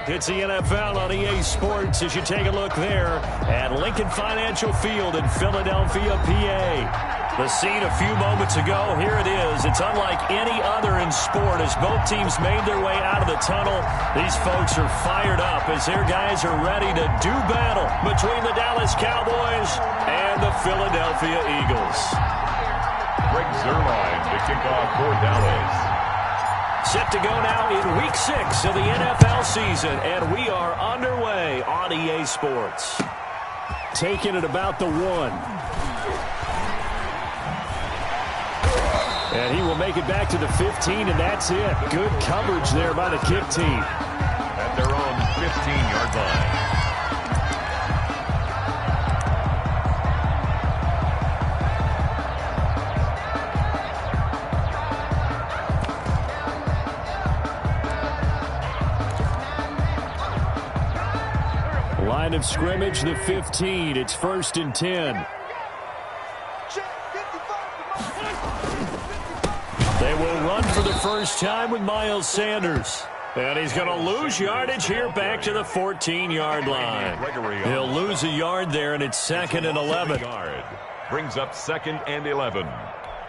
It's the NFL on EA Sports as you take a look there at Lincoln Financial Field in Philadelphia, PA. The scene a few moments ago, here it is. It's unlike any other in sport as both teams made their way out of the tunnel. These folks are fired up as their guys are ready to do battle between the Dallas Cowboys and the Philadelphia Eagles. Greg Zuerlein to kick off for Dallas. Set to go now in Week 6 of the NFL season, and we are underway on EA Sports. Taking it about the 1. And he will make it back to the 15, and that's it. Good coverage there by the kick team. At their own 15-yard line. Line of scrimmage, the 15. It's 1st and 10. They will run for the first time with Miles Sanders. And he's going to lose yardage here back to the 14-yard line. He'll lose a yard there, and it's 2nd and 11. Brings up 2nd and 11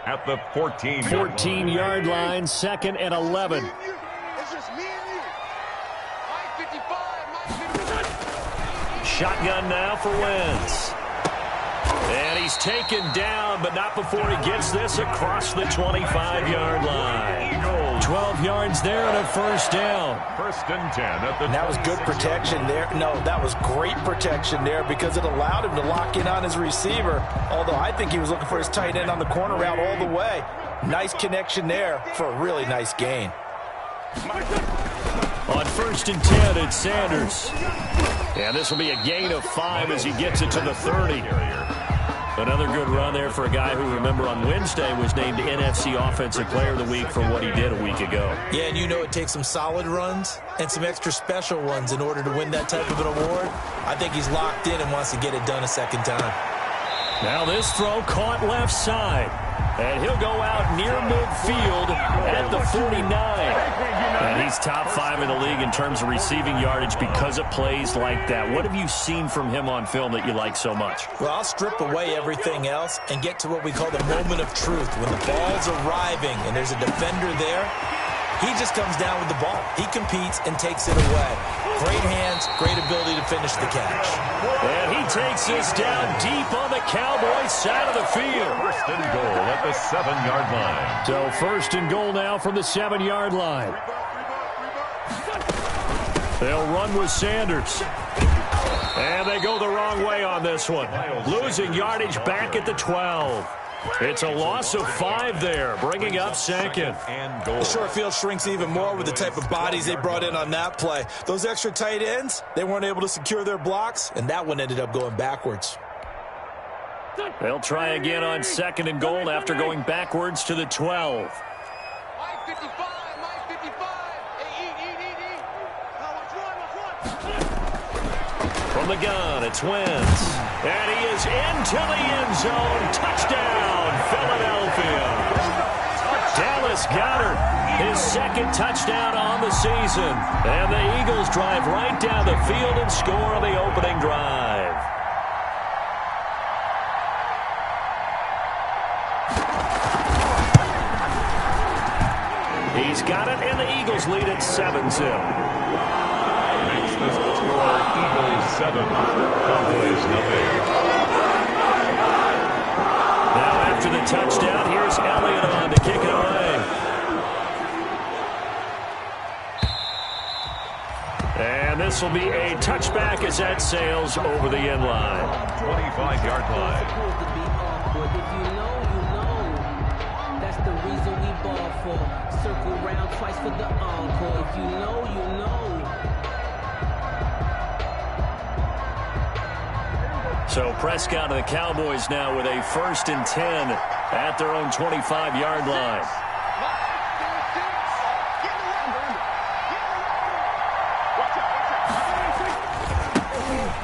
at the 14-yard line, 2nd and 11. Shotgun now for Wentz. And he's taken down, but not before he gets this across the 25-yard line. 12 yards there and a first down. 1st and 10 at the. And that was good protection there. No, that was great protection there because it allowed him to lock in on his receiver. Although I think he was looking for his tight end on the corner route all the way. Nice connection there for a really nice gain. On 1st and 10, it's Sanders. And this will be a gain of 5 as he gets it to the 30. Another good run there for a guy who, remember, on Wednesday was named NFC Offensive Player of the Week for what he did a week ago. Yeah, and you know it takes some solid runs and some extra special ones in order to win that type of an award. I think he's locked in and wants to get it done a second time. Now this throw caught left side. And he'll go out near midfield at the 49. And he's top 5 in the league in terms of receiving yardage because of plays like that. What have you seen from him on film that you like so much? Well, I'll strip away everything else and get to what we call the moment of truth. When the ball's arriving and there's a defender there, he just comes down with the ball. He competes and takes it away. Great hands, great ability to finish the catch. And he takes this down deep on the Cowboys side of the field. 1st and goal at the 7-yard line. So 1st and goal now from the 7-yard line. They'll run with Sanders. And they go the wrong way on this one. Losing yardage back at the 12. It's a loss of 5 there, bringing up 2nd. The short field shrinks even more with the type of bodies they brought in on that play. Those extra tight ends, they weren't able to secure their blocks, and that one ended up going backwards. They'll try again on 2nd and goal after going backwards to the 12. From the gun, it's Wentz. And he is into the end zone. Touchdown, Philadelphia. Dallas Goedert, his 2nd touchdown on the season. And the Eagles drive right down the field and score on the opening drive. He's got it, and the Eagles lead at 7-0. Makes the score Eagles 7, Cowboys nothing. Now after the touchdown, here's Elliott on to kick it away. And this will be a touchback as that sails over the end line. 25-yard line. That's the reason we ball for. Circle round twice for the encore. If you know, you know. So Prescott and the Cowboys now with a 1st and 10 at their own 25-yard line.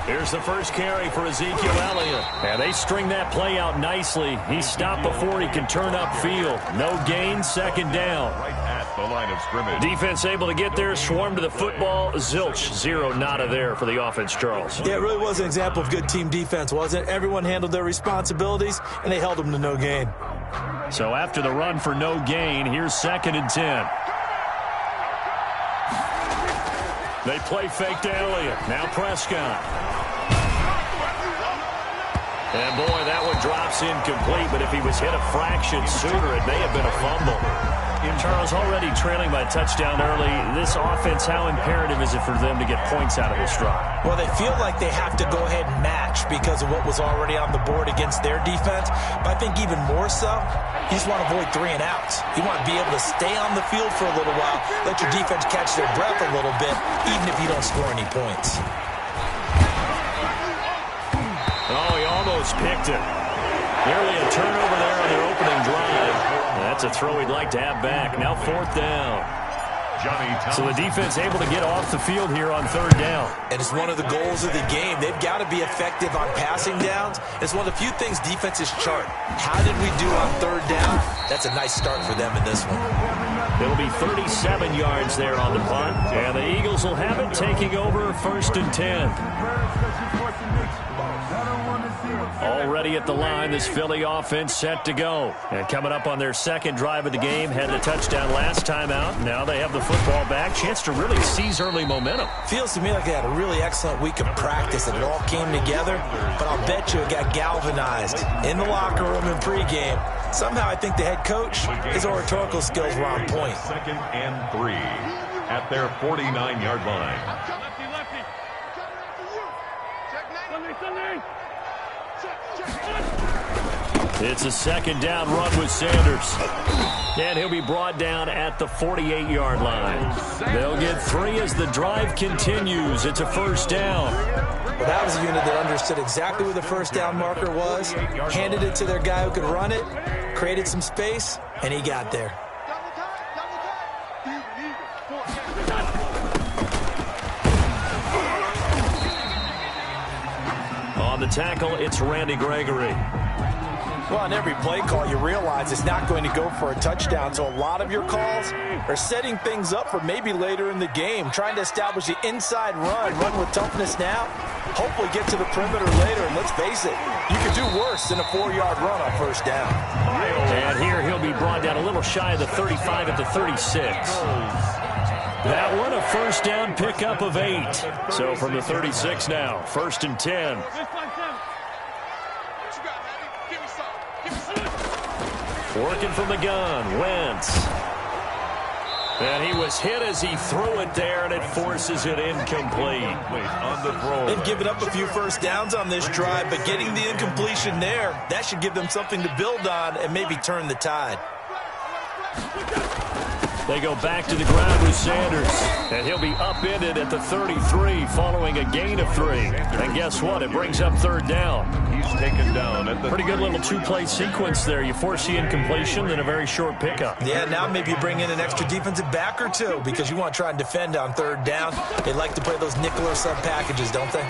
Here's the first carry for Ezekiel Elliott. And they string that play out nicely. He stopped before he can turn upfield. No gain, 2nd down. Right at the line of scrimmage. Defense able to get there, swarm to the football. Zilch, zero, nada there for the offense, Charles. Yeah, it really was an example of good team defense, wasn't it? Everyone handled their responsibilities, and they held them to no gain. So after the run for no gain, here's 2nd and 10. They play fake to Elliott. Now Prescott. And boy, that one drops incomplete, but if he was hit a fraction sooner, it may have been a fumble. Charles, already trailing by touchdown early. This offense, how imperative is it for them to get points out of this drive? Well, they feel like they have to go ahead and match because of what was already on the board against their defense. But I think even more so, you just want to avoid 3 and outs. You want to be able to stay on the field for a little while, let your defense catch their breath a little bit, even if you don't score any points. Oh, he almost picked it. Nearly a turnover there on their opening drive. That's a throw he'd like to have back. Now 4th down. So the defense able to get off the field here on 3rd down. And it's one of the goals of the game. They've got to be effective on passing downs. It's one of the few things defenses chart. How did we do on 3rd down? That's a nice start for them in this one. It'll be 37 yards there on the punt. And the Eagles will have it, taking over 1st and 10. Already at the line, this Philly offense set to go. And coming up on their 2nd drive of the game, had the touchdown last time out. Now they have the football back. Chance to really seize early momentum. Feels to me like they had a really excellent week of practice and it all came together. But I'll bet you it got galvanized in the locker room in pregame. Somehow I think the head coach, his oratorical skills were on point. 2nd and 3 at their 49-yard line. It's a 2nd down run with Sanders. And he'll be brought down at the 48-yard line. They'll get 3 as the drive continues. It's a 1st down. Well, that was a unit that understood exactly where the 1st down marker was, handed it to their guy who could run it, created some space, and he got there. On the tackle, it's Randy Gregory. Well, on every play call, you realize it's not going to go for a touchdown, so a lot of your calls are setting things up for maybe later in the game, trying to establish the inside run with toughness now, hopefully get to the perimeter later, and let's face it, you could do worse than a 4-yard run on 1st down. And here he'll be brought down a little shy of the 35 at the 36. That one, a 1st down pickup of 8. So from the 36 now, 1st and 10. Working from the gun, Wentz. And he was hit as he threw it there, and it forces it incomplete. On the throw. They've given up a few 1st downs on this drive, but getting the incompletion there, that should give them something to build on and maybe turn the tide. They go back to the ground with Sanders, and he'll be upended at the 33 following a gain of 3. And guess what? It brings up 3rd down. He's taken down at the pretty good little 2-play sequence there. You force the incompletion, then a very short pickup. Yeah, now maybe you bring in an extra defensive back or 2 because you want to try and defend on 3rd down. They like to play those nickel or sub packages, don't they?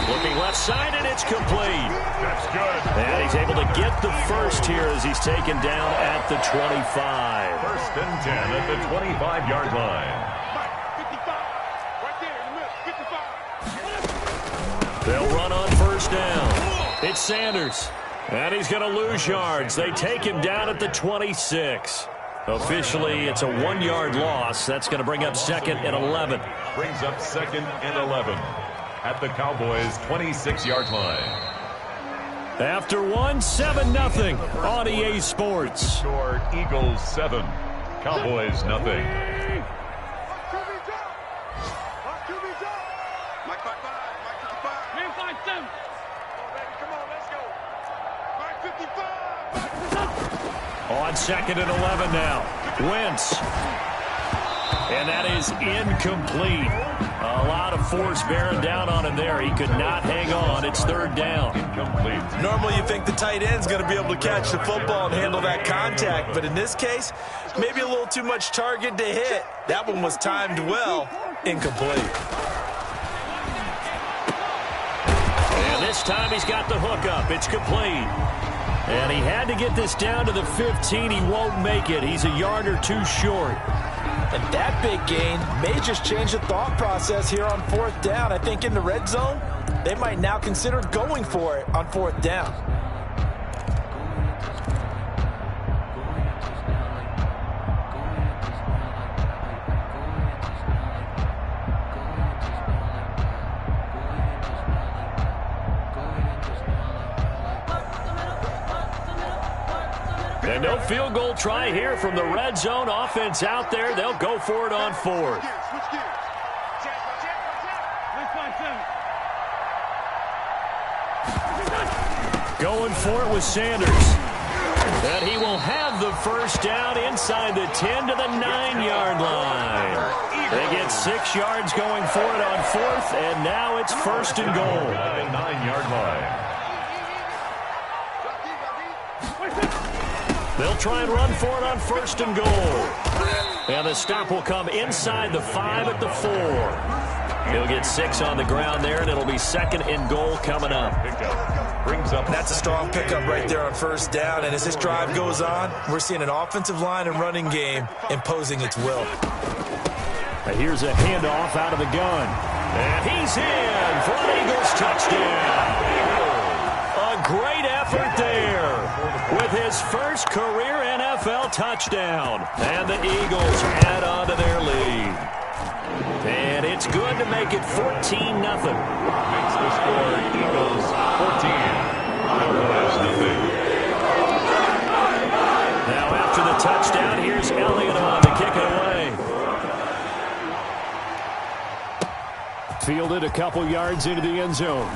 Looking left side, and it's complete. That's good. And he's able to get the 1st here as he's taken down at the 25. 1st and 10 at the 25-yard line. They'll run on 1st down. It's Sanders. And he's going to lose yards. They take him down at the 26. Officially, it's a 1-yard loss. That's going to bring up 2nd and 11. Brings up 2nd and 11 at the Cowboys' 26-yard line. After 1, 7-0 on EA Sports. Score Eagles 7, Cowboys nothing. On 2nd and 11 now. Wentz. And that is incomplete. A lot of force bearing down on him there. He could not hang on. It's 3rd down. Incomplete. Normally you think the tight end's going to be able to catch the football and handle that contact, but in this case, maybe a little too much target to hit. That one was timed well. Incomplete. And this time he's got the hook up. It's complete. And he had to get this down to the 15. He won't make it. He's a yard or two short. And that big gain may just change the thought process here on 4th down. I think in the red zone, they might now consider going for it on 4th down. And no field goal try here from the red zone. Offense out there. They'll go for it on 4th. Going for it with Sanders. And he will have the first down inside the 10 to the 9-yard line. They get 6 yards going for it on 4th, and now it's 1st and goal. 9-yard line. They'll try and run for it on 1st and goal. And the stop will come inside the 5 at the 4. He'll get 6 on the ground there, and it'll be 2nd and goal coming up. That's a strong pickup right there on 1st down. And as this drive goes on, we're seeing an offensive line and running game imposing its will. Here's a handoff out of the gun. And he's in for an Eagles touchdown. A great effort there with his first career NFL touchdown. And the Eagles add on to their lead. And it's good to make it 14-0. Makes the score Eagles 14. Now after the touchdown, here's Elliott on to kick it away. Fielded a couple yards into the end zone.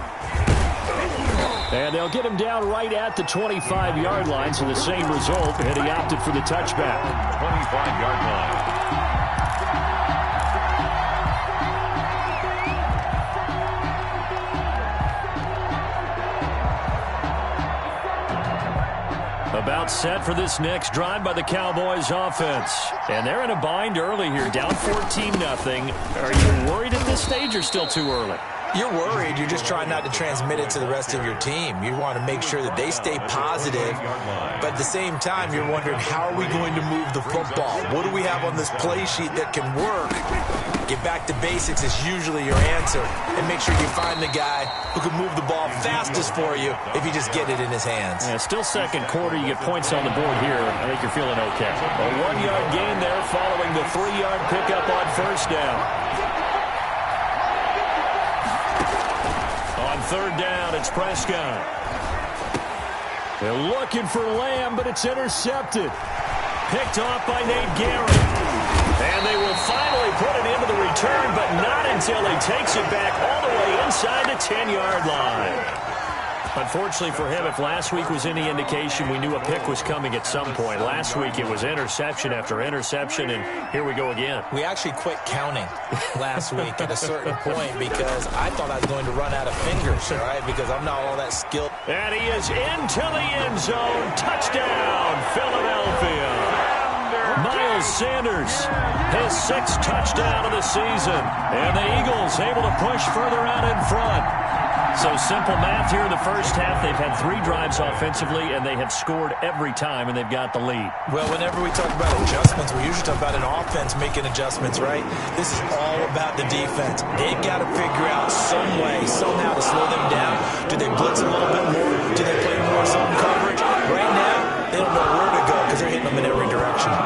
And they'll get him down right at the 25-yard line, so the same result, and he opted for the touchback. 25-yard line. About set for this next drive by the Cowboys offense. And they're in a bind early here, down 14-0. Are you worried at this stage or still too early? You're worried. You're just trying not to transmit it to the rest of your team. You want to make sure that they stay positive. But at the same time, you're wondering, how are we going to move the football? What do we have on this play sheet that can work? Get back to basics is usually your answer. And make sure you find the guy who can move the ball fastest for you if you just get it in his hands. Yeah, still second quarter. You get points on the board here. I think you're feeling okay. A 1-yard gain there following the 3-yard pickup on 1st down. On 3rd down, it's Prescott. They're looking for Lamb, but it's intercepted. Picked off by Nate Garrett. And they will finally put it into the return, but not until he takes it back all the way inside the 10-yard line. Unfortunately for him, if last week was any indication, we knew a pick was coming at some point. Last week it was interception after interception, and here we go again. We actually quit counting last week at a certain point because I thought I was going to run out of fingers, all right, because I'm not all that skilled. And he is into the end zone. Touchdown, Philadelphia. Miles Sanders, his 6th touchdown of the season. And the Eagles able to push further out in front. So simple math here in the first half. They've had 3 drives offensively, and they have scored every time, and they've got the lead. Well, whenever we talk about adjustments, we usually talk about an offense making adjustments, right? This is all about the defense. They've got to figure out some way, somehow to slow them down. Do they blitz a little bit more? Do they play more zone coverage? Right now, they don't know where to go because they're hitting them in every direction.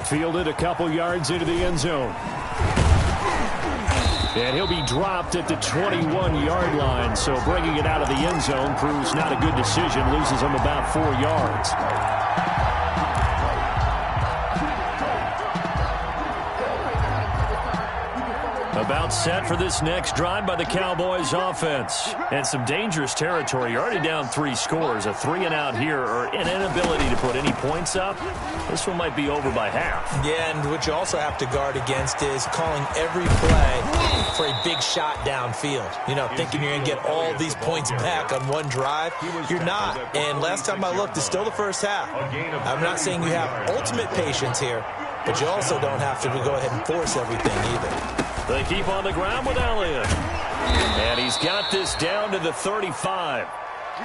Fielded a couple yards into the end zone. And he'll be dropped at the 21-yard line, so bringing it out of the end zone proves not a good decision, loses him about 4 yards. About set for this next drive by the Cowboys offense. And some dangerous territory. You're already down 3 scores. A 3-and-out here, or an inability to put any points up. This one might be over by half. Yeah, and what you also have to guard against is calling every play for a big shot downfield. You know, thinking you're going to get all these points back on one drive. You're not. And last time I looked, it's still the first half. I'm not saying you have ultimate patience here, but you also don't have to go ahead and force everything either. They keep on the ground with Elliott. And he's got this down to the 35.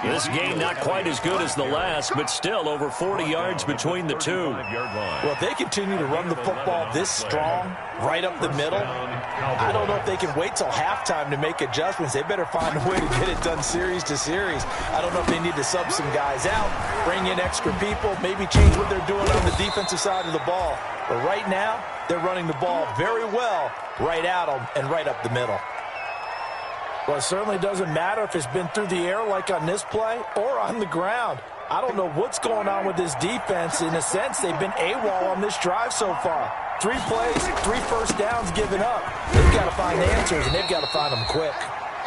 This game not quite as good as the last, but still over 40 yards between the two. Well, if they continue to run the football this strong, right up the middle, I don't know if they can wait till halftime to make adjustments. They better find a way to get it done series to series. I don't know if they need to sub some guys out, bring in extra people, maybe change what they're doing on the defensive side of the ball. But right now, they're running the ball very well right at them and right up the middle. Well, it certainly doesn't matter if it's been through the air like on this play or on the ground. I don't know what's going on with this defense. In a sense, they've been AWOL on this drive so far. 3 plays, 3 first downs given up. They've got to find answers, and they've got to find them quick.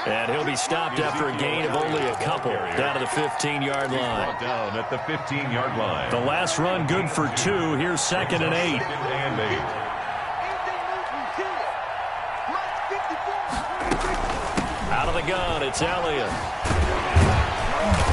And he'll be stopped after a gain of only a couple down to the 15-yard line. Down at the 15-yard line. The last run good for 2. Here's 2nd and 8. Out of the gun, it's Elliott.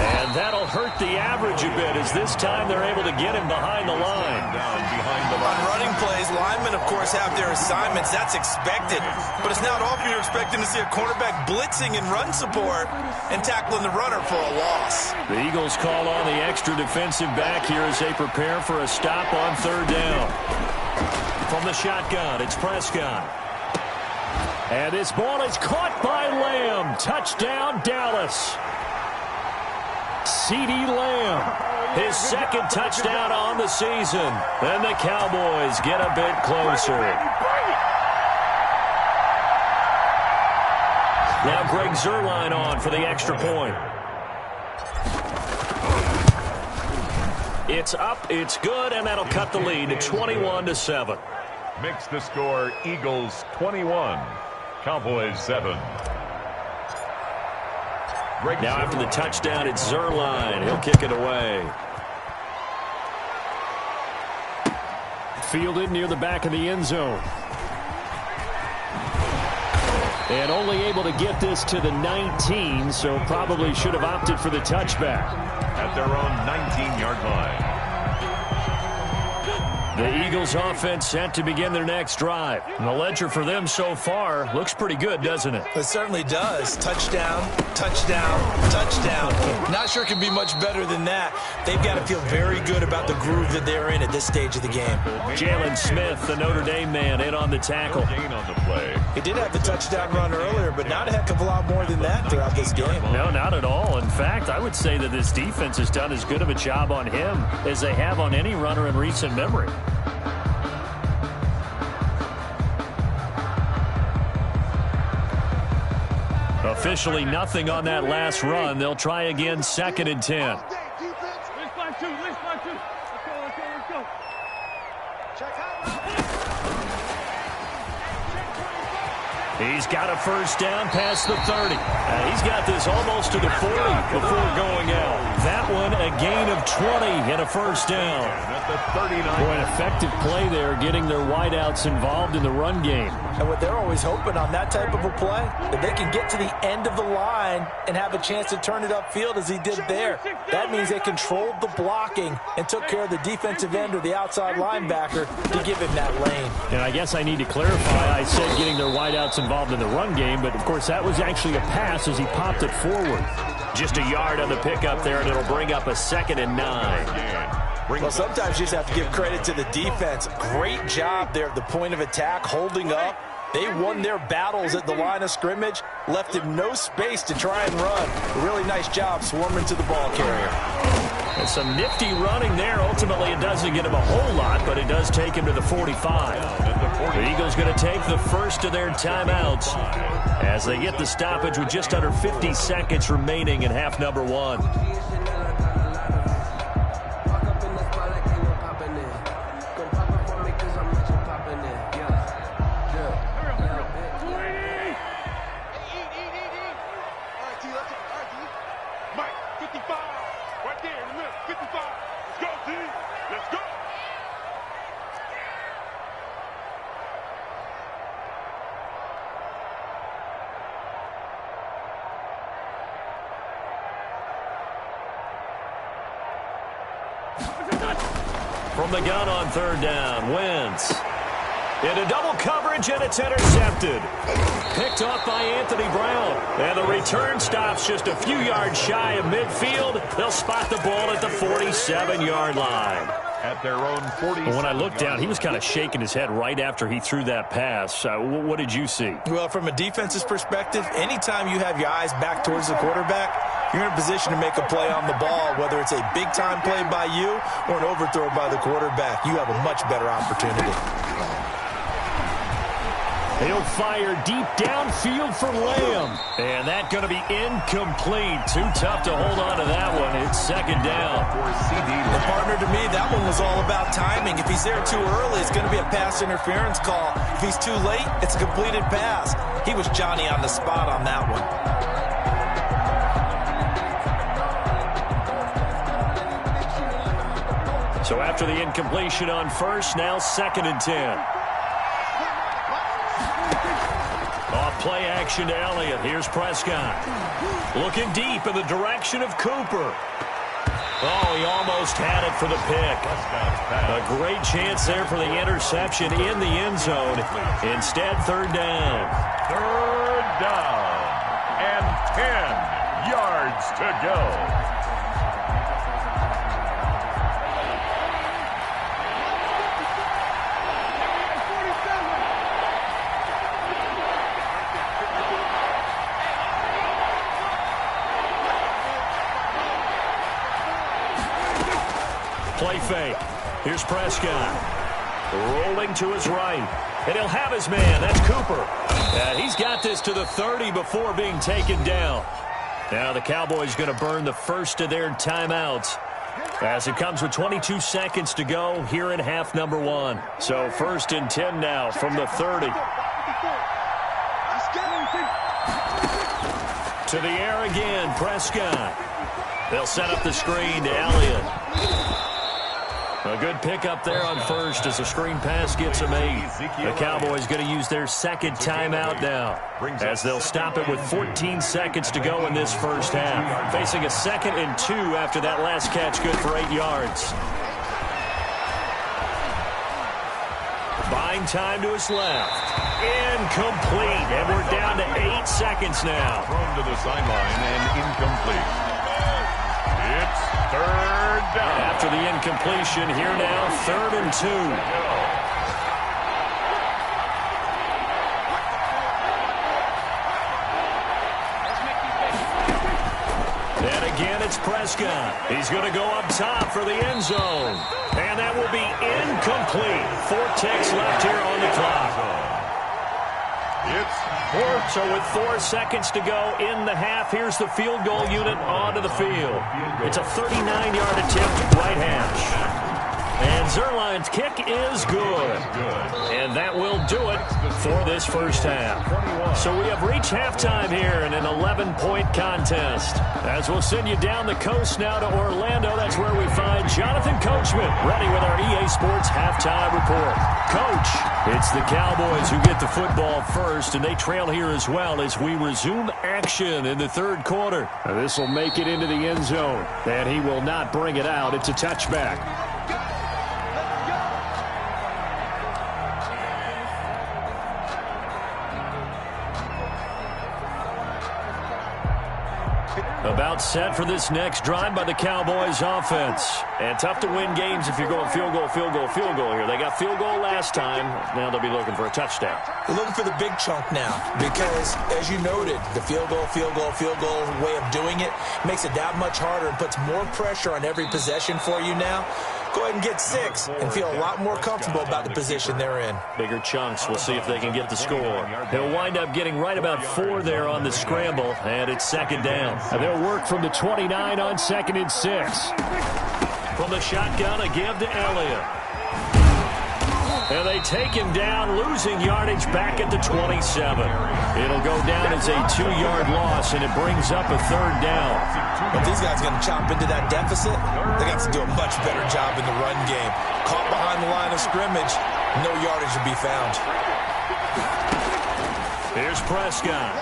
And that'll hurt the average a bit as this time they're able to get him behind the line. On running plays, linemen, of course, have their assignments. That's expected. But it's not often you're expecting to see a cornerback blitzing in run support and tackling the runner for a loss. The Eagles call on the extra defensive back here as they prepare for a stop on 3rd down. From the shotgun, it's Prescott. And this ball is caught by Lamb. Touchdown, Dallas. CeeDee Lamb, his 2nd touchdown on the season. And the Cowboys get a bit closer. Now Greg Zuerlein on for the extra point. It's up, it's good, and that'll cut the lead to 21-7. Makes the score Eagles 21, Cowboys 7. Now after the touchdown, it's Zuerlein. He'll kick it away. Fielded near the back of the end zone. And only able to get this to the 19, so probably should have opted for the touchback. At their own 19-yard line. The Eagles offense set to begin their next drive. And the ledger for them so far looks pretty good, doesn't it? It certainly does. Touchdown, touchdown, touchdown. Not sure it can be much better than that. They've got to feel very good about the groove that they're in at this stage of the game. Jalen Smith, the Notre Dame man, in on the tackle. Gain on the play. He did have the touchdown run earlier, but not a heck of a lot more than that throughout this game. No, not at all. In fact, I would say that this defense has done as good of a job on him as they have on any runner in recent memory. Officially nothing on that last run. They'll try again, 2nd and 10. He's got a first down past the 30. He's got this almost to the 40 before going out. That one a gain of 20 and a first down. At the 39. Boy, an effective play there, getting their wideouts involved in the run game. And what they're always hoping on that type of a play, that they can get to the end of the line and have a chance to turn it upfield as he did there. That means they controlled the blocking and took care of the defensive end or the outside linebacker to give him that lane. And I guess I need to clarify, I said getting their wideouts involved in the run game, but of course that was actually a pass as he popped it forward. Just a yard on the pickup there, and it'll bring up a 2nd and 9. Well, sometimes you just have to give credit to the defense. Great job there at the point of attack, holding up. They won their battles at the line of scrimmage, left him no space to try and run. A really nice job swarming to the ball carrier. And some nifty running there. Ultimately, it doesn't get him a whole lot, but it does take him to the 45. The Eagles going to take the first of their timeouts as they get the stoppage with just under 50 seconds remaining in half number 1. From the gun on 3rd down, Wentz. Into double coverage, and it's intercepted. Picked off by Anthony Brown. And the return stops just a few yards shy of midfield. They'll spot the ball at the 47-yard line. At their own 40. When I looked down, he was kind of shaking his head right after he threw that pass. What did you see? Well, from a defense's perspective, anytime you have your eyes back towards the quarterback, you're in a position to make a play on the ball, whether it's a big-time play by you or an overthrow by the quarterback. You have a much better opportunity. He'll fire deep downfield for Lamb. And that's going to be incomplete. Too tough to hold on to that one. It's second down. The partner, to me, that one was all about timing. If he's there too early, it's going to be a pass interference call. If he's too late, it's a completed pass. He was Johnny on the spot on that one. So after the incompletion on first, now 2nd and 10. Off play action to Elliott. Here's Prescott. Looking deep in the direction of Cooper. Oh, he almost had it for the pick. A great chance there for the interception in the end zone. Instead, 3rd down. 3rd down. And 10 yards to go. Play fake. Here's Prescott. Rolling to his right. And he'll have his man. That's Cooper. He's got this to the 30 before being taken down. Now the Cowboys going to burn the first of their timeouts as it comes with 22 seconds to go here in half number 1. So 1st and 10 now from the 30. To the air again, Prescott. They'll set up the screen to Elliott. A good pickup there on first as the screen pass gets a made. The Cowboys going to use their 2nd timeout now as they'll stop it with 14 seconds to go in this first half. Facing a 2nd and 2 after that last catch, good for 8 yards. Buying time to his left. Incomplete. And we're down to 8 seconds now. Thrown to the sideline and incomplete. It's 3rd down. After the incompletion, here now, 3rd and 2. And again, it's Prescott. He's going to go up top for the end zone. And that will be incomplete. 4 ticks left here on the clock. It's 4th. So with 4 seconds to go in the half, here's the field goal unit onto the field. It's a 39-yard attempt, right hash. And Zerline's kick is good. And that will do it for this first half. So we have reached halftime here in an 11-point contest. As we'll send you down the coast now to Orlando, that's where we find Jonathan Coachman, ready with our EA Sports halftime report. Coach, it's the Cowboys who get the football first, and they trail here as well as we resume action in the 3rd quarter. This will make it into the end zone, and he will not bring it out. It's a touchback. About set for this next drive by the Cowboys offense. And tough to win games if you're going field goal, field goal, field goal here. They got field goal last time. Now they'll be looking for a touchdown. They're looking for the big chunk now because, as you noted, the field goal way of doing it makes it that much harder and puts more pressure on every possession for you now. Go ahead and get 6 and feel a lot more comfortable about the position they're in. Bigger chunks. We'll see if they can get the score. They'll wind up getting right about 4 there on the scramble, and it's 2nd down. And they'll work from the 29 on 2nd and 6. From the shotgun, a give to Elliott. And they take him down, losing yardage back at the 27. It'll go down as a 2-yard loss, and it brings up a 3rd down. If these guys are going to chop into that deficit, they got to do a much better job in the run game. Caught behind the line of scrimmage, no yardage to be found. Here's Prescott.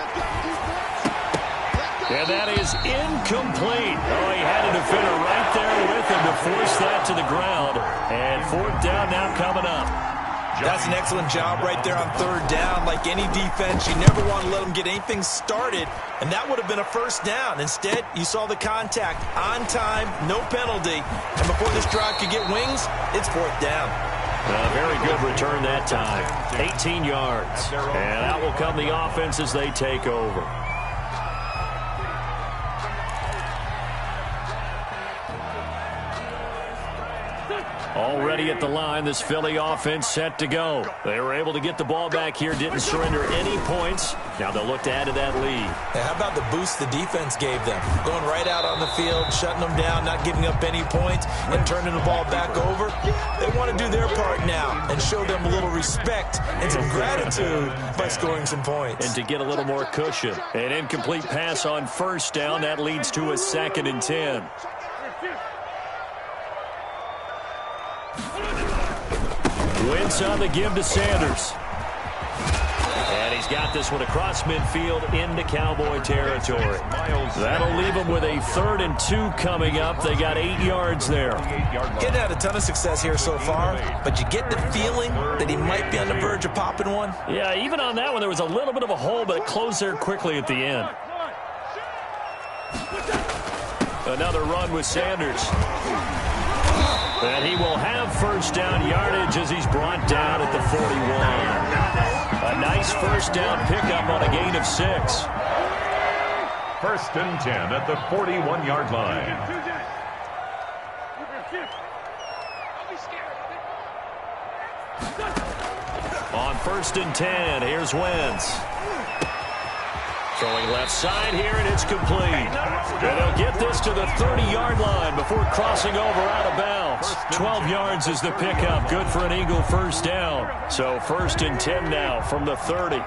And that is incomplete. Oh, he had a defender right there with him to force that to the ground. And 4th down now coming up. That's an excellent job right there on third down. Like any defense, you never want to let them get anything started, and that would have been a first down. Instead, you saw the contact on time, no penalty, and before this drive could get wings, it's fourth down. Very good return that time. 18 yards. And out will come the offense as they take over. Already at the line, this Philly offense set to go. They were able to get the ball back here, didn't surrender any points. Now they'll look to add to that lead. And how about the boost the defense gave them? Going right out on the field, shutting them down, not giving up any points, and turning the ball back over. They want to do their part now and show them a little respect and some gratitude by scoring some points. And to get a little more cushion. An incomplete pass on first down. That leads to a 2nd and 10. Wentz on the give to Sanders. And he's got this one across midfield into Cowboy territory. That'll leave them with a 3rd and 2 coming up. They got 8 yards there. Getting had a ton of success here so far, but you get the feeling that he might be on the verge of popping one. Yeah, even on that one, there was a little bit of a hole, but it closed there quickly at the end. Another run with Sanders. And he will have first down yardage as he's brought down at the 41. A nice first down pickup on a gain of 6. 1st and 10 at the 41-yard line. On 1st and 10, here's Wentz. Throwing left side here, and it's complete. And they'll get this to the 30-yard line before crossing over out of bounds. 12 yards is the pickup. Good for an Eagle first down. So 1st and 10 now from the 30.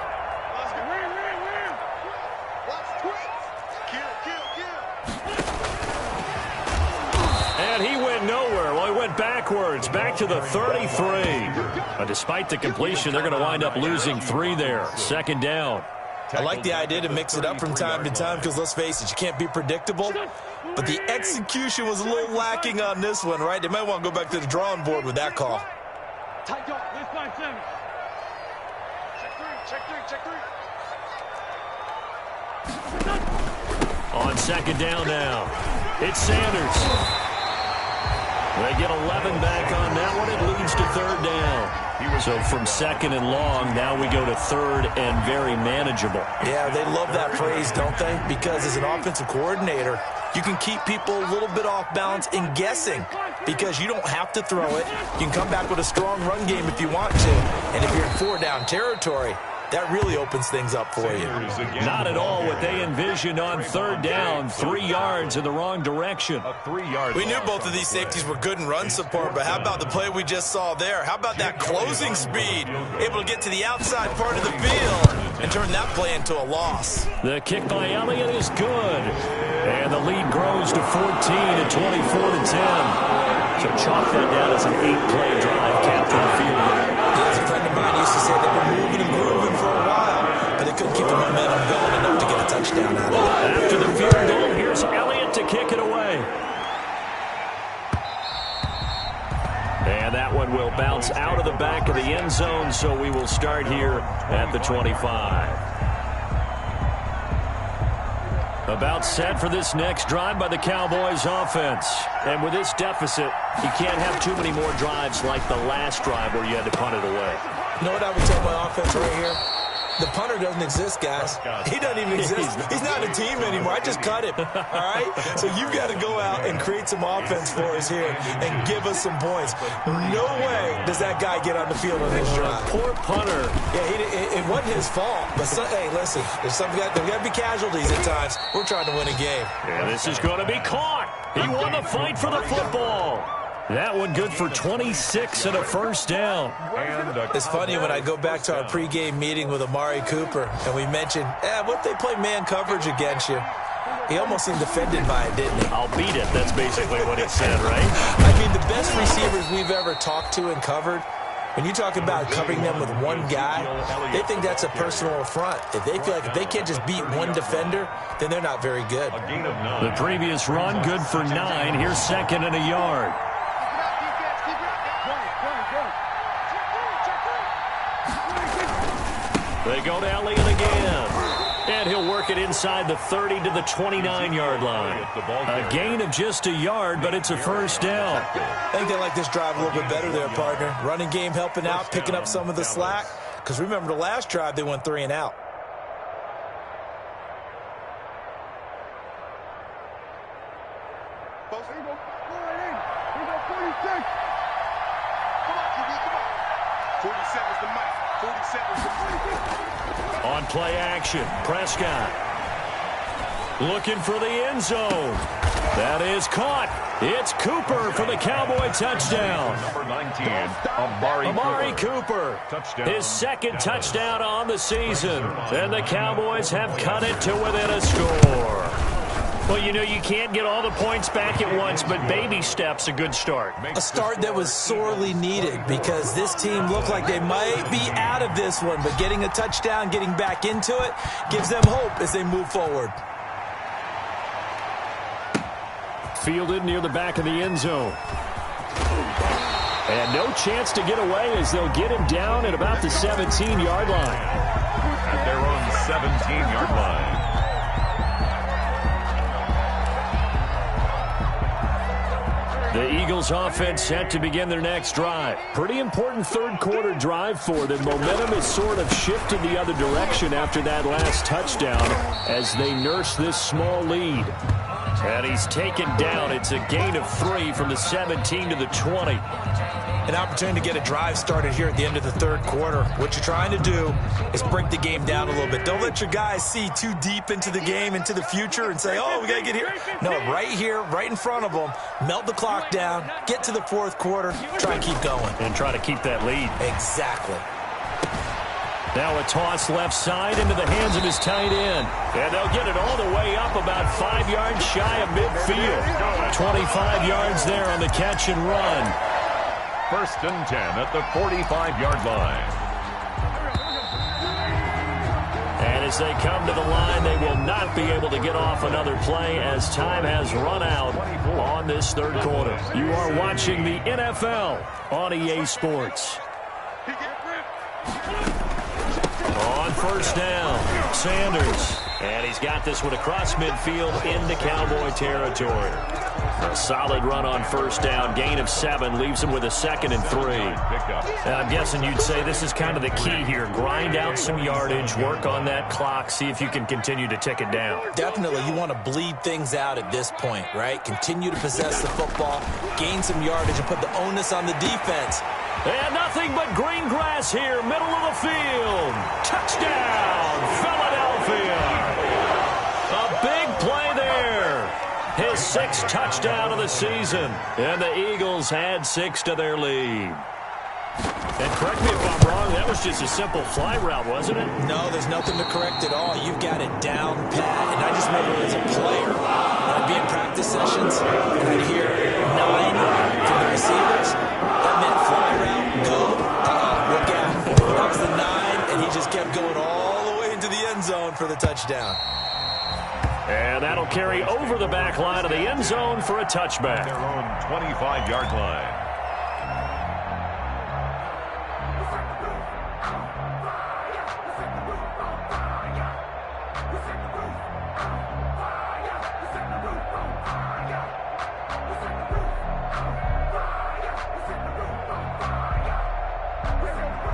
And he went nowhere. Well, he went backwards, back to the 33. Despite the completion, they're going to wind up losing 3 there. 2nd down. I like the idea to mix it up from time to time because, let's face it, you can't be predictable. But the execution was a little lacking on this one, right? They might want to go back to the drawing board with that call. On 2nd down now, it's Sanders. They get 11 back on that one. It leads to 3rd down. So from 2nd and long, now we go to 3rd and very manageable. Yeah, they love that phrase, don't they? Because as an offensive coordinator, you can keep people a little bit off balance and guessing because you don't have to throw it. You can come back with a strong run game if you want to. And if you're in 4-down territory, that really opens things up for you. Not at all what they envisioned on 3rd down. 3 yards in the wrong direction. We knew both of these safeties were good in run support, but how about the play we just saw there? How about that closing speed? Able to get to the outside part of the field and turn that play into a loss. The kick by Elliott is good. And the lead grows to 14 and 24 to 10. So chalk that down as an 8-play drive, capture the field. As a friend of mine used to say, they were moving and grooving for a while, but they couldn't keep the momentum going enough to get a touchdown out of it. After the field goal, here's Elliott to kick it away. And that one will bounce out of the back of the end zone, so we will start here at the 25. About set for this next drive by the Cowboys offense. And with this deficit, you can't have too many more drives like the last drive where you had to punt it away. You know what I would tell my offense right here? The punter doesn't exist, guys. He doesn't even exist. He's not a team anymore. I just cut him, all right? So you've got to go out and create some offense for us here and give us some points. No way does that guy get on the field on this drive. Poor punter. Yeah, it wasn't his fault. But, hey, listen, there's got to be casualties at times. We're trying to win a game. Yeah, this is going to be caught. He won the fight for the football. That one good for 26 and a first down. It's funny when I go back to our pregame meeting with Amari Cooper and we mentioned, what if they play man coverage against you? He almost seemed offended by it, didn't he? I'll beat it. That's basically what he said, right? I mean, the best receivers we've ever talked to and covered, when you talk about covering them with one guy, they think that's a personal affront. If they feel like if they can't just beat one defender, then they're not very good. The previous run, good for 9. Here's 2nd and a yard. They go to Elliott again. And he'll work it inside the 30 to the 29-yard line. A gain of just a yard, but it's a first down. I think they like this drive a little bit better there, partner. Running game helping out, picking up some of the slack. Because remember the last drive, they went 3 and out. On play action, Prescott looking for the end zone. That is caught. It's Cooper for the Cowboy touchdown. Number 19, Amari Cooper. Touchdown. His second touchdown on the season. And the Cowboys have cut it to within a score. Well, you know, you can't get all the points back at once, but baby steps a good start. A start that was sorely needed because this team looked like they might be out of this one, but getting a touchdown, getting back into it, gives them hope as they move forward. Fielded near the back of the end zone. And no chance to get away as they'll get him down at about the 17-yard line. At their own 17-yard line. The Eagles offense set to begin their next drive. Pretty important third quarter drive for them. Momentum has sort of shifted the other direction after that last touchdown as they nurse this small lead. And he's taken down. It's a gain of 3 from the 17 to the 20. An opportunity to get a drive started here at the end of the third quarter. What you're trying to do is break the game down a little bit. Don't let your guys see too deep into the game, into the future, and say, oh, we got to get here. No, right here, right in front of them, melt the clock down, get to the fourth quarter, try and keep going. And try to keep that lead. Exactly. Now a toss left side into the hands of his tight end. And they'll get it all the way up about 5 yards shy of midfield. 25 yards there on the catch and run. First and 10 at the 45-yard line. And as they come to the line, they will not be able to get off another play as time has run out on this third quarter. You are watching the NFL on EA Sports. On first down, Sanders. And he's got this one across midfield into Cowboy territory. A solid run on first down, gain of 7, leaves him with a 2nd and 3. And I'm guessing you'd say this is kind of the key here. Grind out some yardage, work on that clock, see if you can continue to tick it down. Definitely, you want to bleed things out at this point, right? Continue to possess the football, gain some yardage, and put the onus on the defense. And nothing but green grass here, middle of the field. Touchdown, Philadelphia. A big play there. His 6th touchdown of the season. And the Eagles add 6 to their lead. And correct me if I'm wrong, that was just a simple fly route, wasn't it? No, there's nothing to correct at all. You've got it down pat. And I just remember as a player, I'd be in practice sessions, and I'd hear 9 from the receivers. That meant fly route, go, look out. That was the 9, and he just kept going all the way into the end zone for the touchdown. And that'll carry over the back line of the end zone for a touchback. Their own 25-yard line.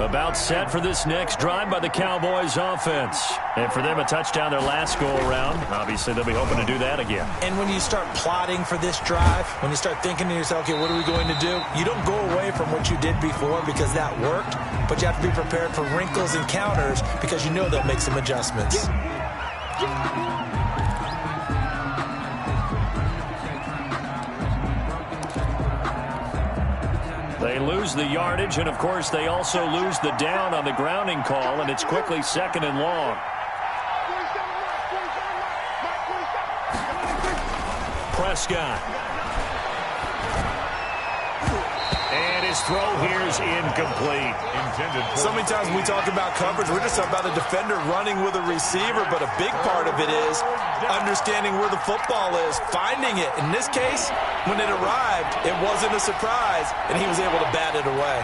About set for this next drive by the Cowboys offense. And for them, a touchdown their last go-around. Obviously, they'll be hoping to do that again. And when you start plotting for this drive, when you start thinking to yourself, okay, what are we going to do? You don't go away from what you did before because that worked, but you have to be prepared for wrinkles and counters because you know they'll make some adjustments. They lose the yardage, and, of course, they also lose the down on the grounding call, and it's quickly 2nd and long. Prescott. And his throw here is incomplete. So many times when we talk about coverage, we're just talking about a defender running with a receiver, but a big part of it is understanding where the football is, finding it. In this case, when it arrived, it wasn't a surprise, and he was able to bat it away.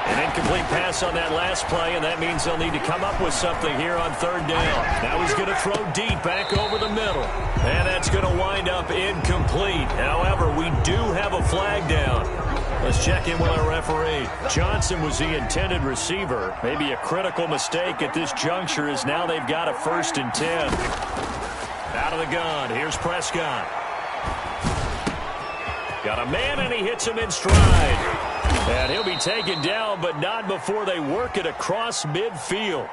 An incomplete pass on that last play, and that means they'll need to come up with something here on third down. Now he's going to throw deep back over the middle. And that's going to wind up incomplete. However, we do have a flag down. Let's check in with our referee. Johnson was the intended receiver. Maybe a critical mistake at this juncture as now they've got a 1st and 10. Out of the gun. Here's Prescott. Got a man, and he hits him in stride. And he'll be taken down, but not before they work it across midfield.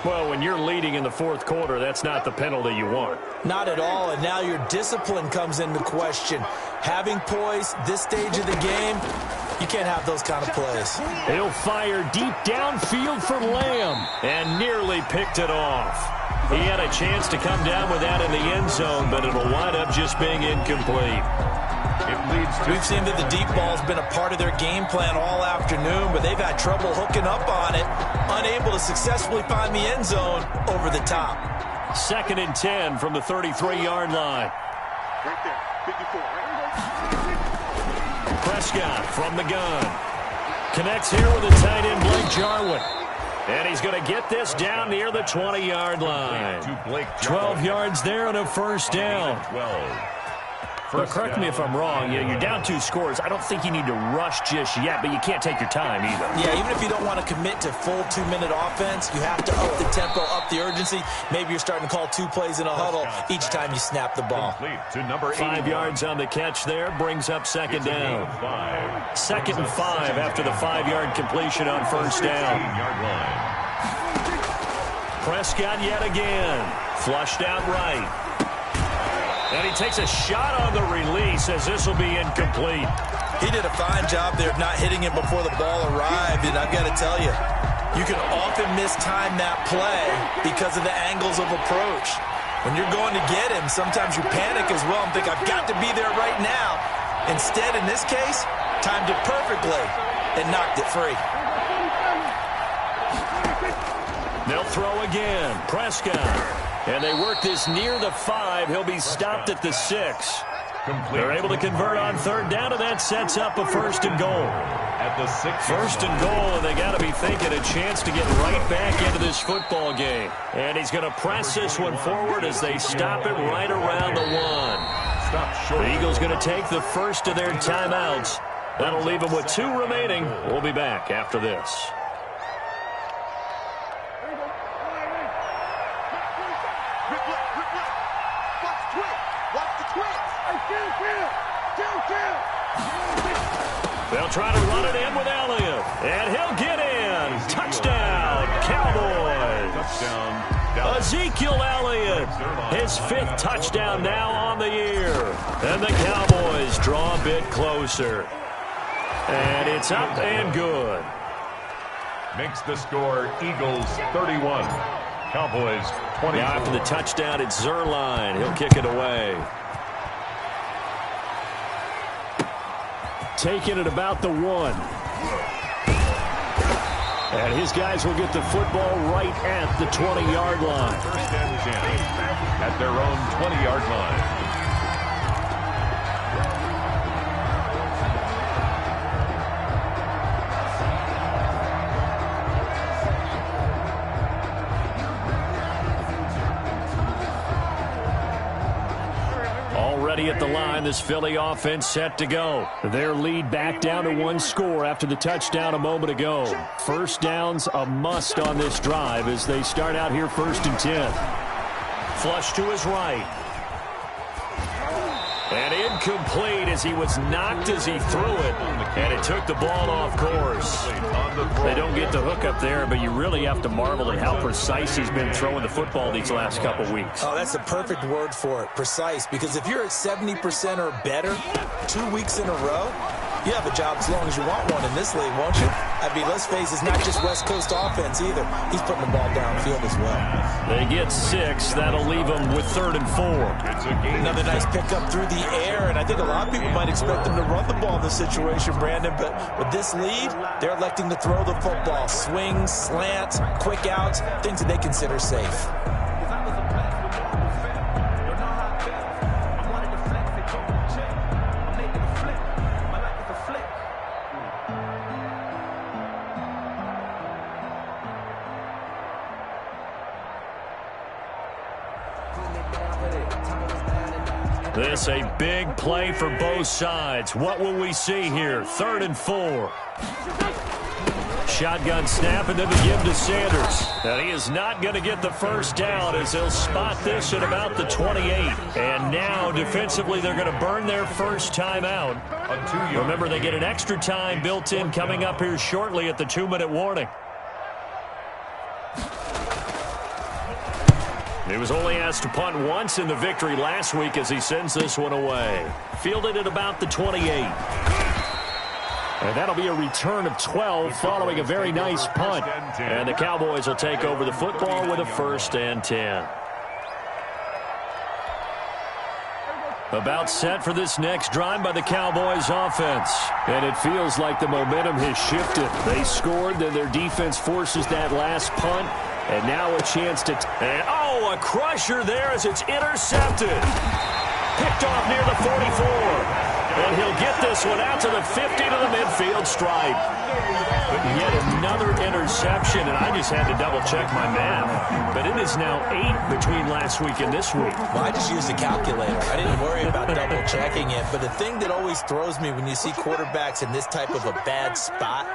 Well, when you're leading in the 4th quarter, that's not the penalty you want. Not at all, and now your discipline comes into question. Having poise this stage of the game, you can't have those kind of plays. He'll fire deep downfield for Lamb, and nearly picked it off. He had a chance to come down with that in the end zone, but it'll wind up just being incomplete. We've seen that the deep ball's been a part of their game plan all afternoon, but they've had trouble hooking up on it, unable to successfully find the end zone over the top. 2nd and 10 from the 33-yard line. Right there, 54. Prescott from the gun. Connects here with a tight end, Blake Jarwin. And he's going to get this down near the 20-yard line. 12 yards there and a 1st down. But correct me if I'm wrong, you're down 2 scores. I don't think you need to rush just yet, but you can't take your time either. Yeah, even if you don't want to commit to full 2-minute offense, you have to up the tempo, up the urgency. Maybe you're starting to call 2 plays in a huddle each time you snap the ball. 5 yards on the catch there, brings up 2nd down. 2nd and 5 after the 5-yard completion on 1st down. Prescott yet again, flushed out right. And he takes a shot on the release as this will be incomplete. He did a fine job there of not hitting it before the ball arrived, and I've got to tell you, you can often mistime that play because of the angles of approach. When you're going to get him, sometimes you panic as well and think, I've got to be there right now. Instead, in this case, timed it perfectly and knocked it free. They'll throw again. Prescott. And they work this near the 5. He'll be stopped at the 6. They're able to convert on 3rd down, and that sets up a 1st and goal. At the 1st and goal, and they got to be thinking a chance to get right back into this football game. And he's going to press this one forward as they stop it right around the 1. The Eagles going to take the first of their timeouts. That'll leave them with 2 remaining. We'll be back after this. They'll try to run it in with Elliott, and he'll get in. Touchdown, Cowboys. Ezekiel Elliott, his 5th touchdown now on the year. And the Cowboys draw a bit closer. And it's up and good. Makes the score Eagles 31, Cowboys 20. Now after the touchdown, it's Zerline. He'll kick it away. Taking it about the 1. And his guys will get the football right at the 20-yard line. 1st and 10 at their own 20-yard line. At the line, this Philly offense set to go. Their lead back down to 1 score after the touchdown a moment ago. 1st downs a must on this drive as they start out here 1st and 10. Flush to his right. And incomplete as he was knocked as he threw it. And it took the ball off course. They don't get the hook up there, but you really have to marvel at how precise he's been throwing the football these last couple weeks. Oh, that's the perfect word for it, precise. Because if you're at 70% or better 2 weeks in a row, you have a job as long as you want one in this league, won't you? I mean, let's face it, it's not just West Coast offense either. He's putting the ball downfield as well. They get 6. That'll leave them with 3rd and 4. Another nice pickup through the air, and I think a lot of people might expect them to run the ball in this situation, Brandon, but with this lead, they're electing to throw the football. Swings, slants, quick outs, things that they consider safe. This a big play for both sides. What will we see here? 3rd and 4. Shotgun snap and then the give to Sanders. And he is not going to get the first down as he'll spot this at about the 28. And now defensively they're going to burn their first timeout. Remember, they get an extra time built in coming up here shortly at the 2-minute warning. He was only asked to punt once in the victory last week as he sends this one away. Fielded at about the 28. And that'll be a return of 12 following a very nice punt. And the Cowboys will take over the football with a 1st and 10. About set for this next drive by the Cowboys offense. And it feels like the momentum has shifted. They scored, then their defense forces that last punt. And now a chance to... a crusher there as it's intercepted. Picked off near the 44. And he'll get this one out to the 50 to the midfield stripe. Yet another interception, and I just had to double-check my math. But it is now 8 between last week and this week. Well, I just used a calculator. I didn't worry about double-checking it. But the thing that always throws me when you see quarterbacks in this type of a bad spot,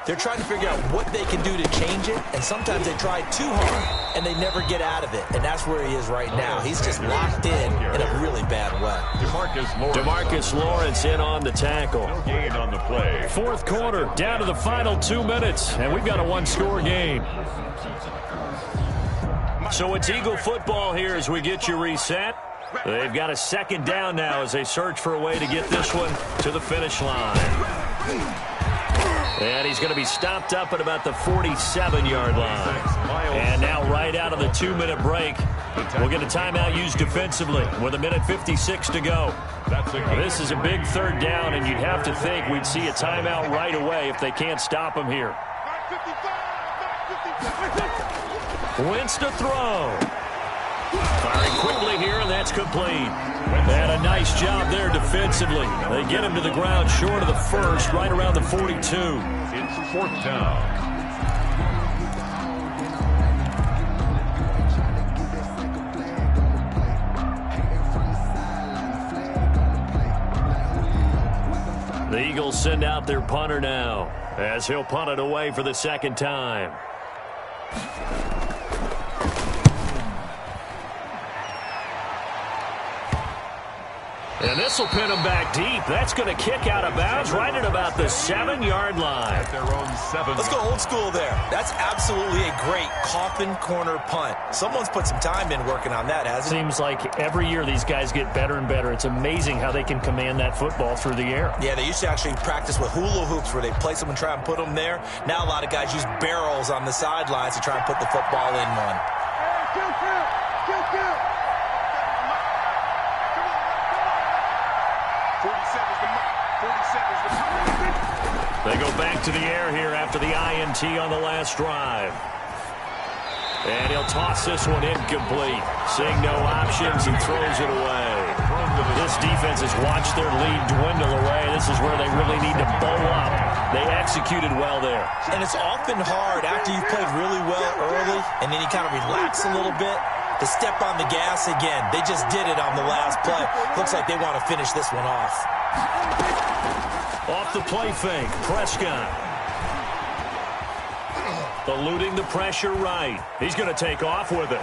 they're trying to figure out what they can do to change it, and sometimes they try too hard, and they never get out of it. And that's where he is right now. He's just locked in a really bad way. DeMarcus Lawrence in on the tackle. No gain on the play. 4th quarter, down to the final 2 minutes, and we've got a 1-score game. So it's Eagle football here as we get you reset. They've got a 2nd down now as they search for a way to get this one to the finish line. And he's going to be stopped up at about the 47-yard line. And now right out of the 2-minute break, we'll get a timeout used defensively with 1:56 to go. This is a big 3rd down, and you'd have to think we'd see a timeout right away if they can't stop him here. Wentz to throw. Firing quickly here, and that's complete. And a nice job there defensively. They get him to the ground short of the 1st, right around the 42. It's 4th down. The Eagles send out their punter now as he'll punt it away for the 2nd time. And this will pin him back deep. That's going to kick out of bounds right at about the 7-yard line. At their own 7. Let's go old school there. That's absolutely a great coffin corner punt. Someone's put some time in working on that, hasn't it? Seems like every year these guys get better and better. It's amazing how they can command that football through the air. Yeah, they used to actually practice with hula hoops where they place them and try and put them there. Now a lot of guys use barrels on the sidelines to try and put the football in one. They go back to the air here after the INT on the last drive. And he'll toss this one incomplete. Seeing no options, he throws it away. This defense has watched their lead dwindle away. This is where they really need to bow up. They executed well there. And it's often hard after you've played really well early and then you kind of relax a little bit to step on the gas again. They just did it on the last play. Looks like they want to finish this one off. Off the play fake, Prescott. Eluding the pressure right. He's going to take off with it.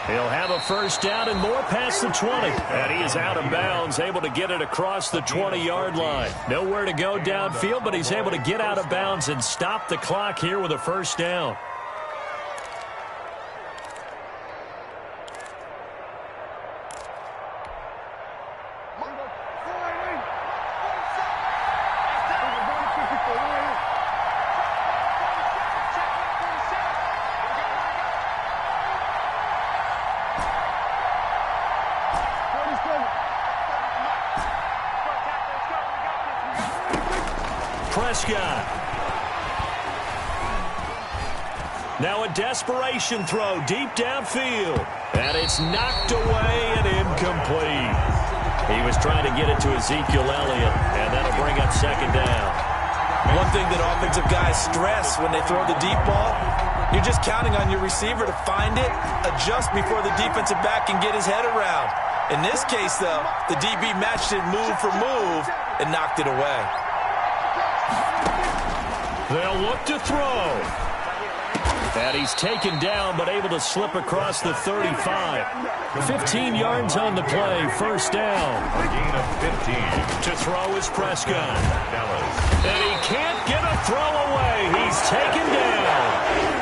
He'll have a 1st down and more past the 20. And he is out of bounds, able to get it across the 20-yard line. Nowhere to go downfield, but he's able to get out of bounds and stop the clock here with a 1st down. Prescott. Now a desperation throw deep downfield. And it's knocked away and incomplete. He was trying to get it to Ezekiel Elliott, and that'll bring up 2nd down. One thing that offensive guys stress when they throw the deep ball, You're just counting on your receiver to find it, adjust before the defensive back can get his head around. In this case, though, the DB matched it move for move and knocked it away. They'll look to throw. And he's taken down, but able to slip across the 35. 15 yards on the play, first down. A gain of 15. To throw is Prescott. And he can't get a throw away. He's taken down.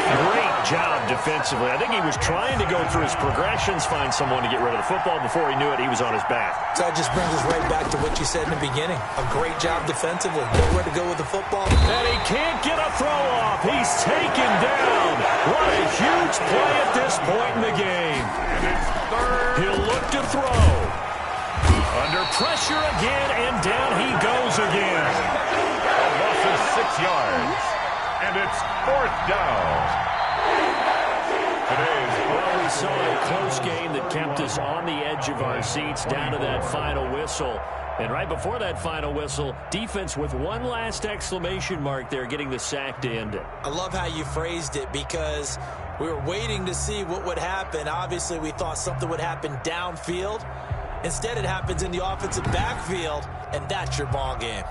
Great job defensively. I think he was trying to go through his progressions, find someone to get rid of the football. Before he knew it, he was on his back. So that just brings us right back to what you said in the beginning. A great job defensively. Nowhere to go with the football. And he can't get a throw off. He's taken down. What a huge play at this point in the game. And it's third. He'll look to throw. Under pressure again, and down he goes again. A loss of 6 yards. And it's fourth down. Well, we saw a close game that kept us on the edge of our seats down to that final whistle. And right before that final whistle, defense with one last exclamation mark there, getting the sack to end it. I love how you phrased it because we were waiting to see what would happen. Obviously, we thought something would happen downfield. Instead, it happens in the offensive backfield, and that's your ball game.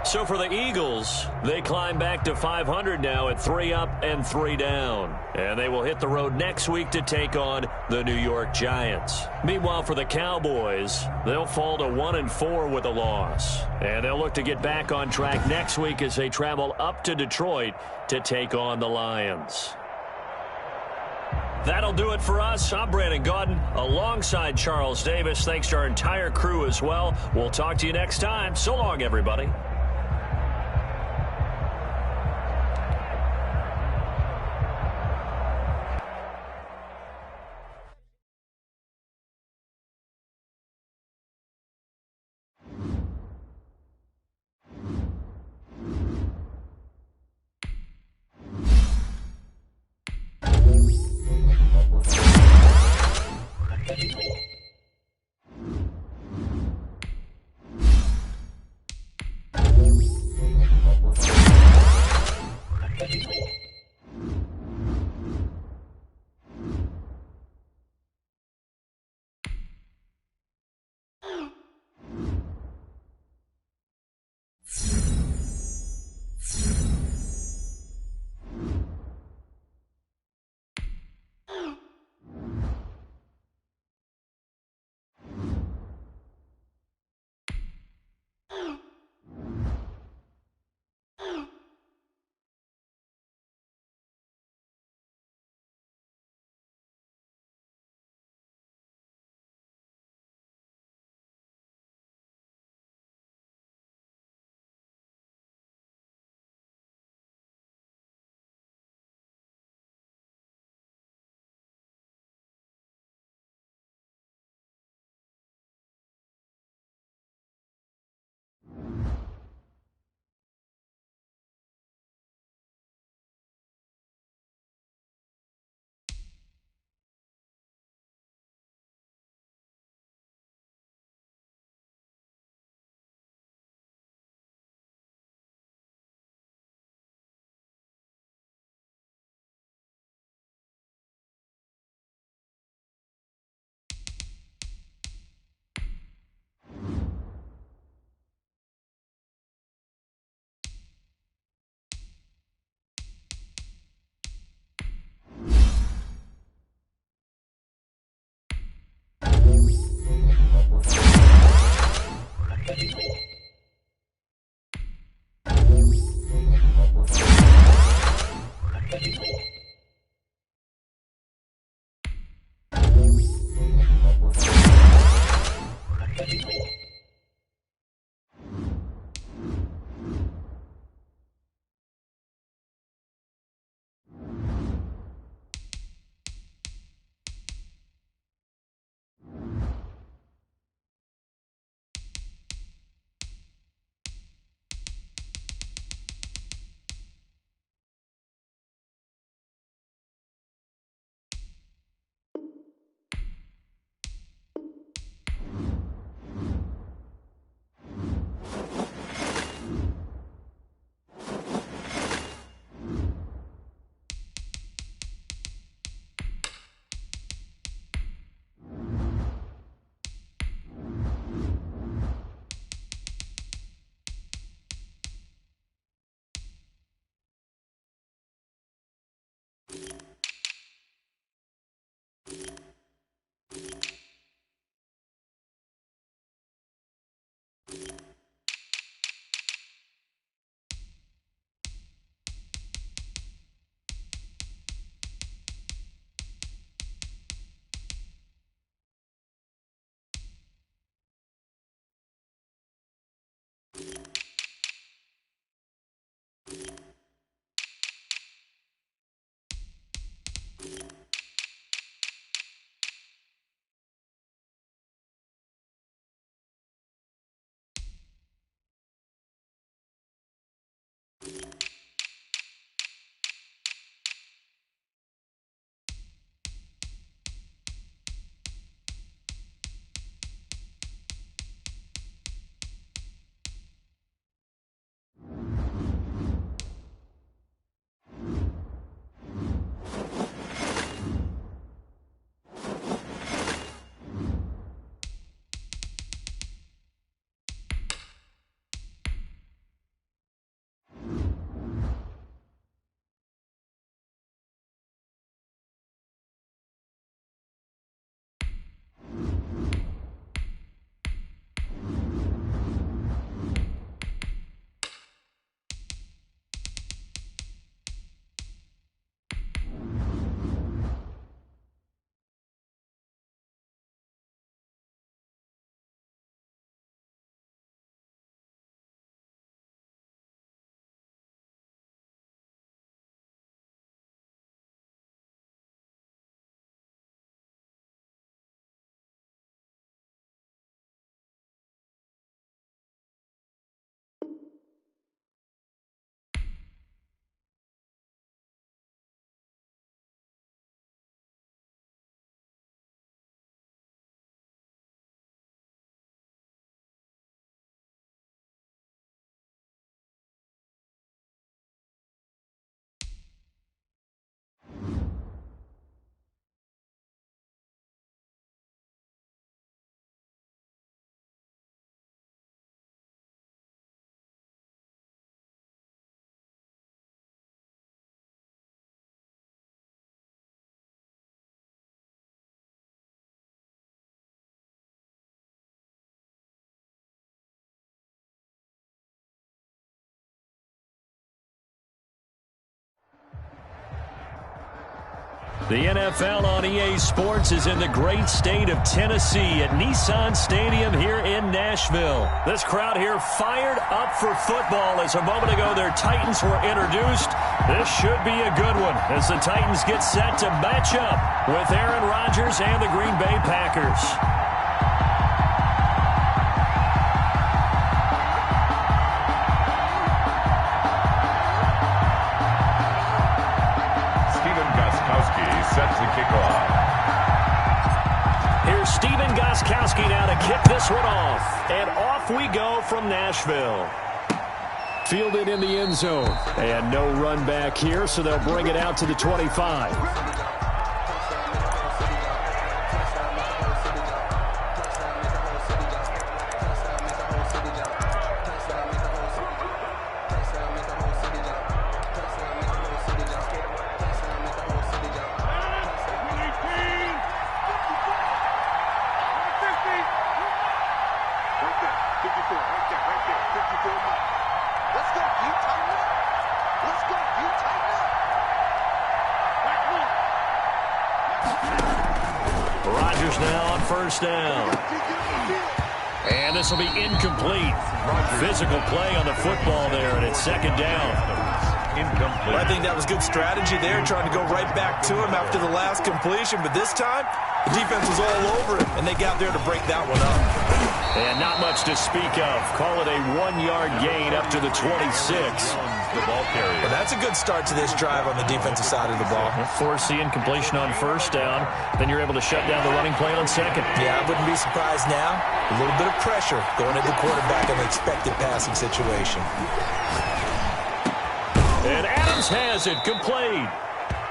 So for the Eagles, they climb back to 500 now at 3 up and 3 down. And they will hit the road next week to take on the New York Giants. Meanwhile, for the Cowboys, they'll fall to 1-4 with a loss. And they'll look to get back on track next week as they travel up to Detroit to take on the Lions. That'll do it for us. I'm Brandon Gaudin alongside Charles Davis. Thanks to our entire crew as well. We'll talk to you next time. So long, everybody. The NFL on EA Sports is in the great state of Tennessee at Nissan Stadium here in Nashville. This crowd here fired up for football as a moment ago their Titans were introduced. This should be a good one as the Titans get set to match up with Aaron Rodgers and the Green Bay Packers. Set to kick off. Here's Stephen Gostkowski now to kick this one off. And off we go from Nashville. Fielded in the end zone. And no run back here, so they'll bring it out to the 25. Rodgers now on first down. And this will be incomplete. Physical play on the football there, and it's second down. Incomplete. Well, I think that was good strategy there, trying to go right back to him after the last completion. But this time, the defense was all over it, and they got there to break that one up. And not much to speak of. Call it a 1-yard gain up to the 26. The ball carrier. Well, that's a good start to this drive on the defensive side of the ball. Force the incompletion on first down. Then you're able to shut down the running play on second. Yeah, I wouldn't be surprised now. A little bit of pressure going at the quarterback in the expected passing situation. And Adams has it complete.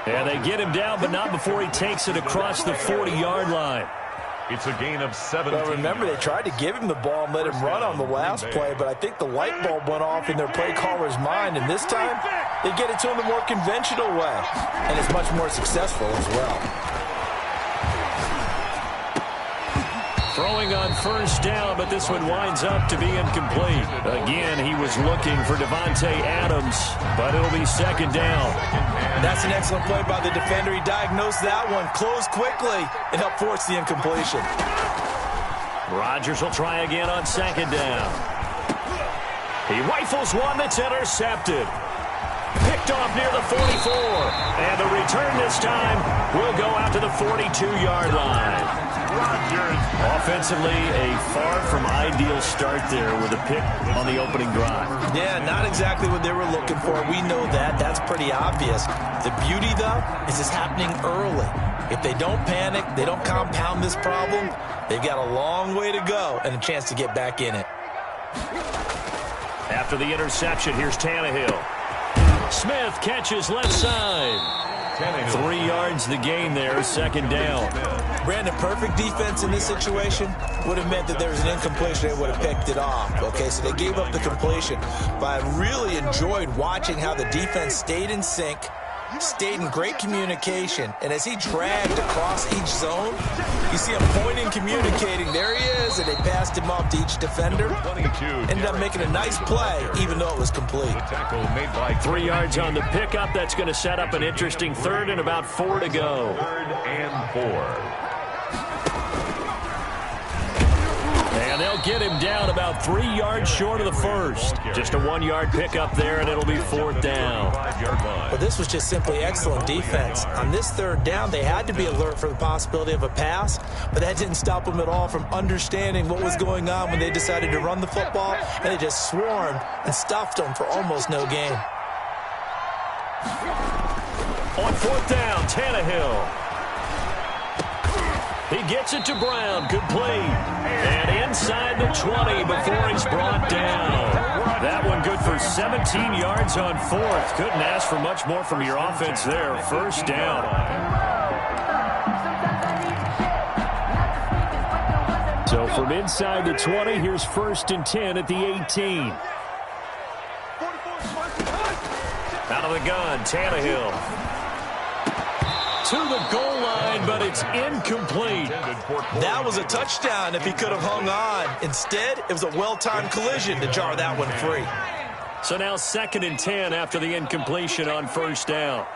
And they get him down, but not before he takes it across the 40-yard line. It's a gain of 17. Well, remember, they tried to give him the ball and let him run on the last play, but I think the light bulb went off in their play caller's mind, and this time they get it to him the more conventional way, and it's much more successful as well. Throwing on first down, but this one winds up to be incomplete. Again, he was looking for Devontae Adams, but it'll be second down. That's an excellent play by the defender. He diagnosed that one, closed quickly, and helped force the incompletion. Rodgers will try again on second down. He rifles one that's intercepted. Picked off near the 44. And the return this time will go out to the 42-yard line. Rodgers. Offensively, a far from ideal start there with a pick on the opening drive. Yeah, not exactly what they were looking for. We know that. That's pretty obvious. The beauty, though, is it's happening early. If they don't panic, they don't compound this problem, they've got a long way to go and a chance to get back in it. After the interception, here's Tannehill. Smith catches left side. 3 yards the gain there, second down. Brandon, perfect defense in this situation would have meant that there was an incompletion. They would have picked it off. Okay, so they gave up the completion. But I really enjoyed watching how the defense stayed in sync, stayed in great communication, and as he dragged across each zone, you see him pointing, communicating. There he is, and they passed him off to each defender. Ended up making a nice play, even though it was complete. 3 yards on the pickup. That's going to set up an interesting third and about 4 to go. 3rd and 4. And they'll get him down about 3 yards short of the first. Just a 1-yard pickup there, and it'll be 4th down. Well, this was just simply excellent defense. On this 3rd down, they had to be alert for the possibility of a pass, but that didn't stop them at all from understanding what was going on when they decided to run the football, and they just swarmed and stuffed them for almost no gain. On 4th down, Tannehill. He gets it to Brown, complete. And inside the 20 before he's brought down. That one good for 17 yards on 4th. Couldn't ask for much more from your offense there. First down. So from inside the 20, here's 1st and 10 at the 18. Out of the gun, Tannehill. To the goal line, but it's incomplete. That was a touchdown if he could have hung on. Instead, it was a well-timed collision to jar that one free. So now 2nd and 10 after the incompletion on 1st down.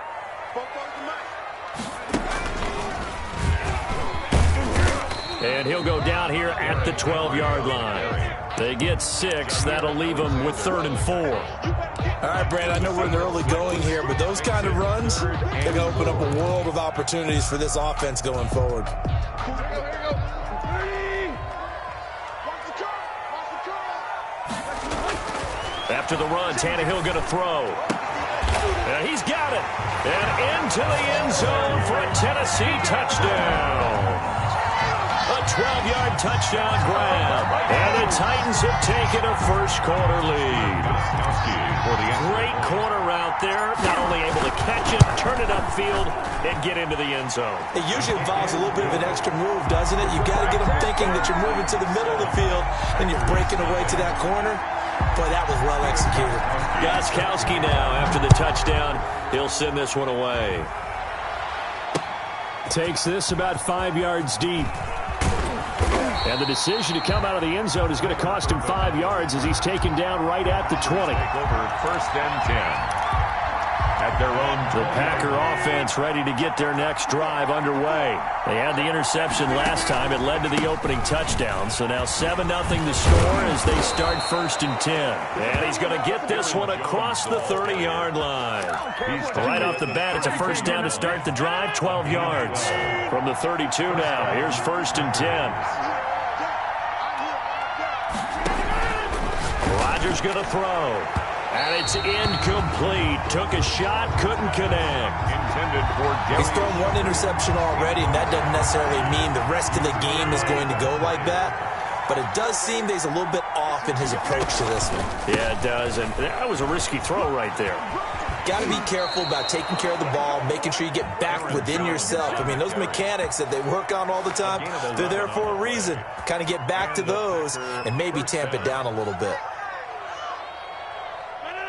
And he'll go down here at the 12-yard line. They get 6. That'll leave them with 3rd and 4. All right, Brad, I know we're in the early going here, but those kind of runs, they're going to open up a world of opportunities for this offense going forward. After the run, Tannehill going to throw. And he's got it. And into the end zone for a Tennessee touchdown. A 12-yard touchdown grab. And the Titans have taken a first-quarter lead. Great corner route there. Not only able to catch it, turn it upfield, and get into the end zone. It usually involves a little bit of an extra move, doesn't it? You've got to get them thinking that you're moving to the middle of the field, and you're breaking away to that corner. Boy, that was well executed. Gostkowski now, after the touchdown, he'll send this one away. Takes this about 5 yards deep. And the decision to come out of the end zone is going to cost him 5 yards as he's taken down right at the 20. Over 1st and 10. At their own 20. The Packer offense ready to get their next drive underway. They had the interception last time. It led to the opening touchdown. So now 7-0 the score as they start 1st and 10. And he's going to get this one across the 30-yard line. Right off the bat, it's a first down to start the drive, 12 yards. From the 32 now, here's 1st and 10. Rodgers going to throw. And it's incomplete. Took a shot, couldn't connect. Intended for Gary. He's thrown one interception already, and that doesn't necessarily mean the rest of the game is going to go like that. But it does seem that he's a little bit off in his approach to this one. Yeah, it does. And that was a risky throw right there. Got to be careful about taking care of the ball, making sure you get back within yourself. I mean, those mechanics that they work on all the time, they're there for a reason. Kind of get back to those and maybe tamp it down a little bit.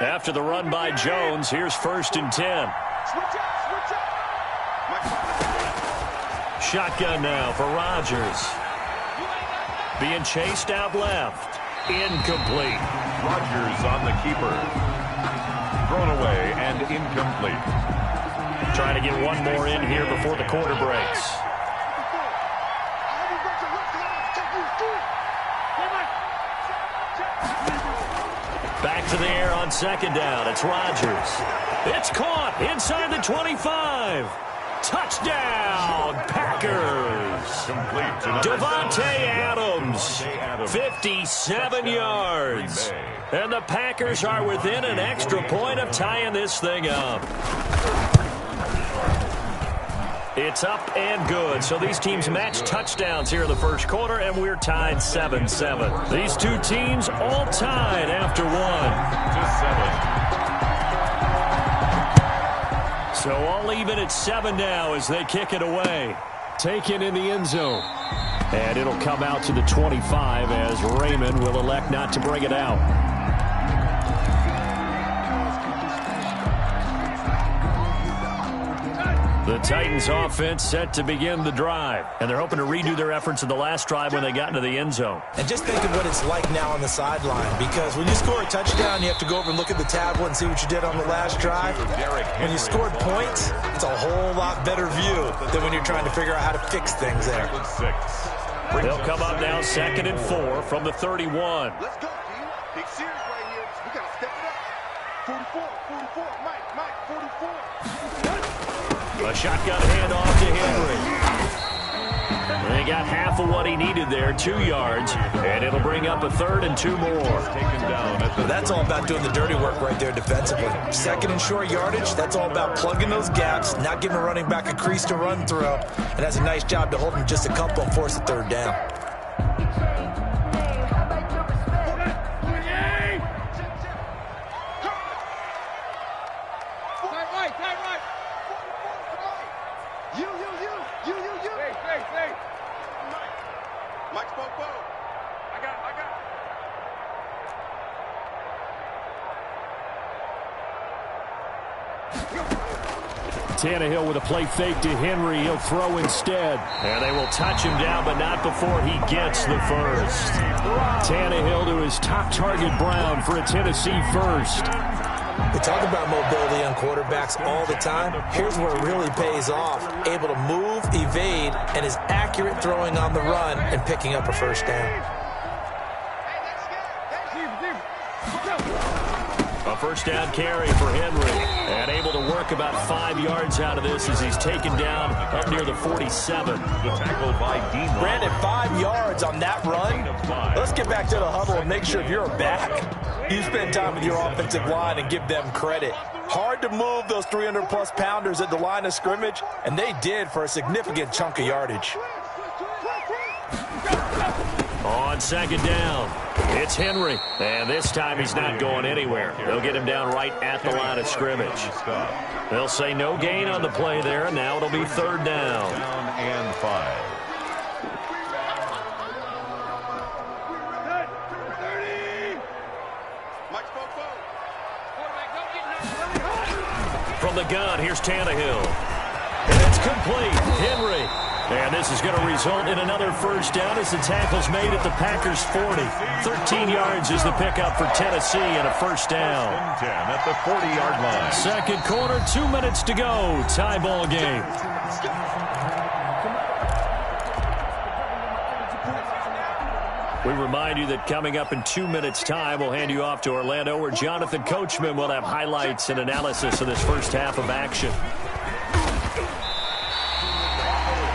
After the run by Jones, here's 1st and 10. Shotgun now for Rodgers. Being chased out left. Incomplete. Rodgers on the keeper. Thrown away and incomplete. Trying to get one more in here before the quarter breaks. Back to the air on 2nd down. It's Rodgers. It's caught inside the 25. Touchdown, Packers. Devontae Adams, 57 yards. And the Packers are within an extra point of tying this thing up. It's up and good. So these teams match touchdowns here in the first quarter, and we're tied 7-7. These two teams all tied after 1. So all even at 7 now as they kick it away. Taken in the end zone. And it'll come out to the 25 as Raymond will elect not to bring it out. The Titans offense set to begin the drive. And they're hoping to redo their efforts in the last drive when they got into the end zone. And just think of what it's like now on the sideline. Because when you score a touchdown, you have to go over and look at the tablet and see what you did on the last drive. When you scored points, it's a whole lot better view than when you're trying to figure out how to fix things there. They'll come up now 2nd and 4 from the 31. Let's go, team. Big series right here. We got to step it up. 44, Mike, 44. A shotgun handoff to Henry. They got half of what he needed there, 2 yards, and it'll bring up a 3rd and 2 more. That's all about doing the dirty work right there defensively. 2nd and short yardage, that's all about plugging those gaps, not giving a running back a crease to run through, and that's a nice job to hold him just a couple and force a 3rd down. Tannehill with a play fake to Henry. He'll throw instead. And they will touch him down, but not before he gets the first. Tannehill to his top target, Brown, for a Tennessee first. We talk about mobility on quarterbacks all the time. Here's where it really pays off. Able to move, evade, and is accurate throwing on the run and picking up a first down. A first down carry for Henry. And able to work about 5 yards out of this as he's taken down up near the 47. The tackle by Dean. Brandon, 5 yards on that run. Let's get back to the huddle and make sure if you're a back, you spend time with your offensive line and give them credit. Hard to move those 300-plus pounders at the line of scrimmage, and they did for a significant chunk of yardage. On second down, it's Henry. And this time he's not going anywhere. They'll get him down right at the line of scrimmage. They'll say no gain on the play there, and now it'll be third down. Down and 5. From the gun, here's Tannehill. And it's complete. Henry. And this is going to result in another first down as the tackle's made at the Packers' 40. 13 yards is the pickup for Tennessee and a first down. 10 at the 40-yard line. Second quarter, 2 minutes to go. Tie ball game. We remind you that coming up in 2 minutes' time, we'll hand you off to Orlando, where Jonathan Coachman will have highlights and analysis of this first half of action.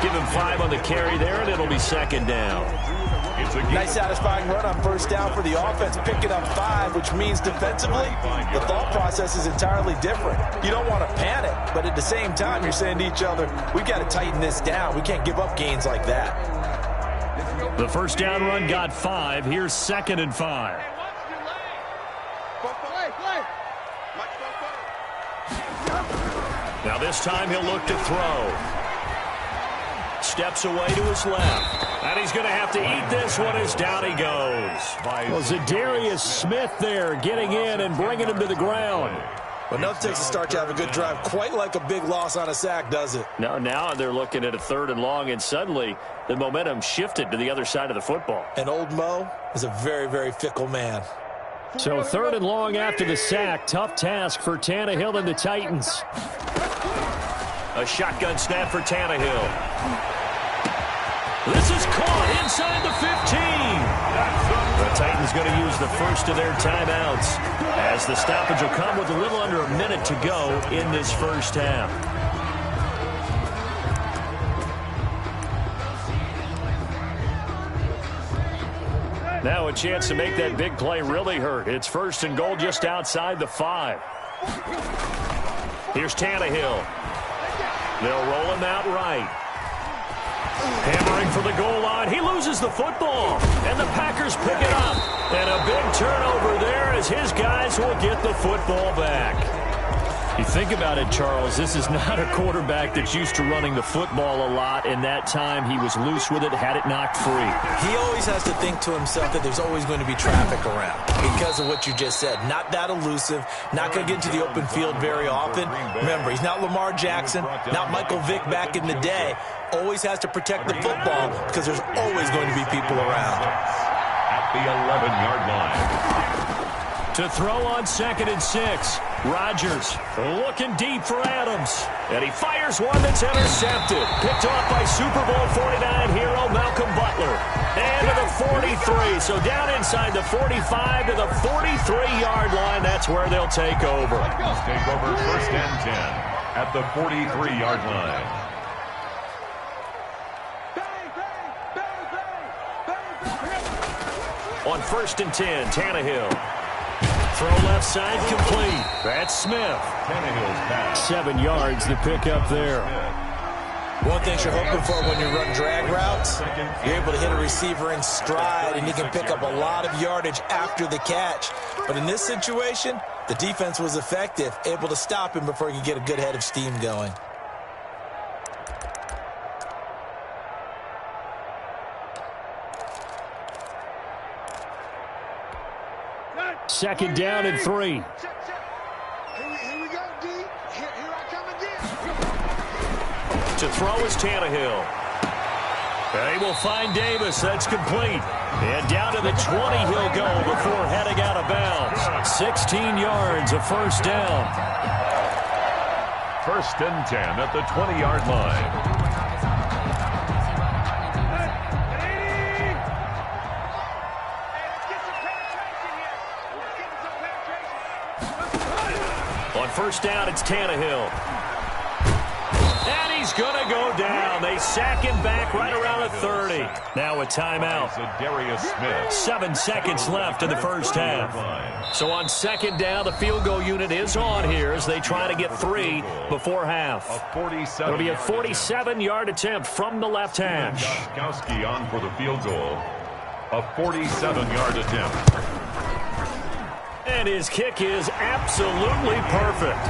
Give him 5 on the carry there, and it'll be second down. Nice satisfying run on first down for the offense, picking up 5, which means defensively, the thought process is entirely different. You don't want to panic, but at the same time, you're saying to each other, we've got to tighten this down. We can't give up gains like that. The first down run got 5. Here's second and 5. Now this time he'll look to throw. Steps away to his left. And he's going to have to eat this one as down he goes. Well, Zadarius Smith there getting in and bringing him to the ground. Well, nothing takes a start to have a good drive. Quite like a big loss on a sack, does it? No, now they're looking at a third and long, and suddenly the momentum shifted to the other side of the football. And old Mo is a very, very fickle man. So third and long after the sack. Tough task for Tannehill and the Titans. A shotgun snap for Tannehill. This is caught inside the 15. The Titans going to use the first of their timeouts, as the stoppage will come with a little under a minute to go in this first half. Now a chance to make that big play really hurt. It's first and goal just outside the 5. Here's Tannehill. They'll roll him out right. Hammering for the goal line. He loses the football. And the Packers pick it up. And a big turnover there as his guys will get the football back. You think about it, Charles, this is not a quarterback that's used to running the football a lot, and that time he was loose with it, had it knocked free. He always has to think to himself that there's always going to be traffic around because of what you just said. Not that elusive, not going to get into the open field very often. Remember, he's not Lamar Jackson, not Michael Vick back in the day. Always has to protect the football because there's always going to be people around. At the 11-yard line. To throw on second and 6. Rodgers looking deep for Adams. And he fires one that's intercepted. Picked off by Super Bowl 49 hero Malcolm Butler. And to the 43. So down inside the 45 to the 43-yard line. That's where they'll take over. Take over first and 10 at the 43-yard line. On first and 10, Tannehill. Throw left side complete. That's Smith. Tannehill's pass. 7 yards the pick up there. One thing you're hoping for when you run drag routes, you're able to hit a receiver in stride and you can pick up a lot of yardage after the catch. But in this situation, the defense was effective, able to stop him before he could get a good head of steam going. Second down and 3. Here we go, D. Here I come again. To throw is Tannehill. He will find Davis. That's complete. And down to the 20 he'll go before heading out of bounds. 16 yards, a first down. 1st and 10 at the 20-yard line. On 1st down, it's Tannehill. And he's going to go down. They sack him back right around the 30. Now a timeout. 7 seconds left in the first half. So on 2nd down, the field goal unit is on here as they try to get 3 before half. It'll be a 47-yard attempt from the left hash. Gostkowski on for the field goal. A 47-yard attempt. And his kick is absolutely perfect.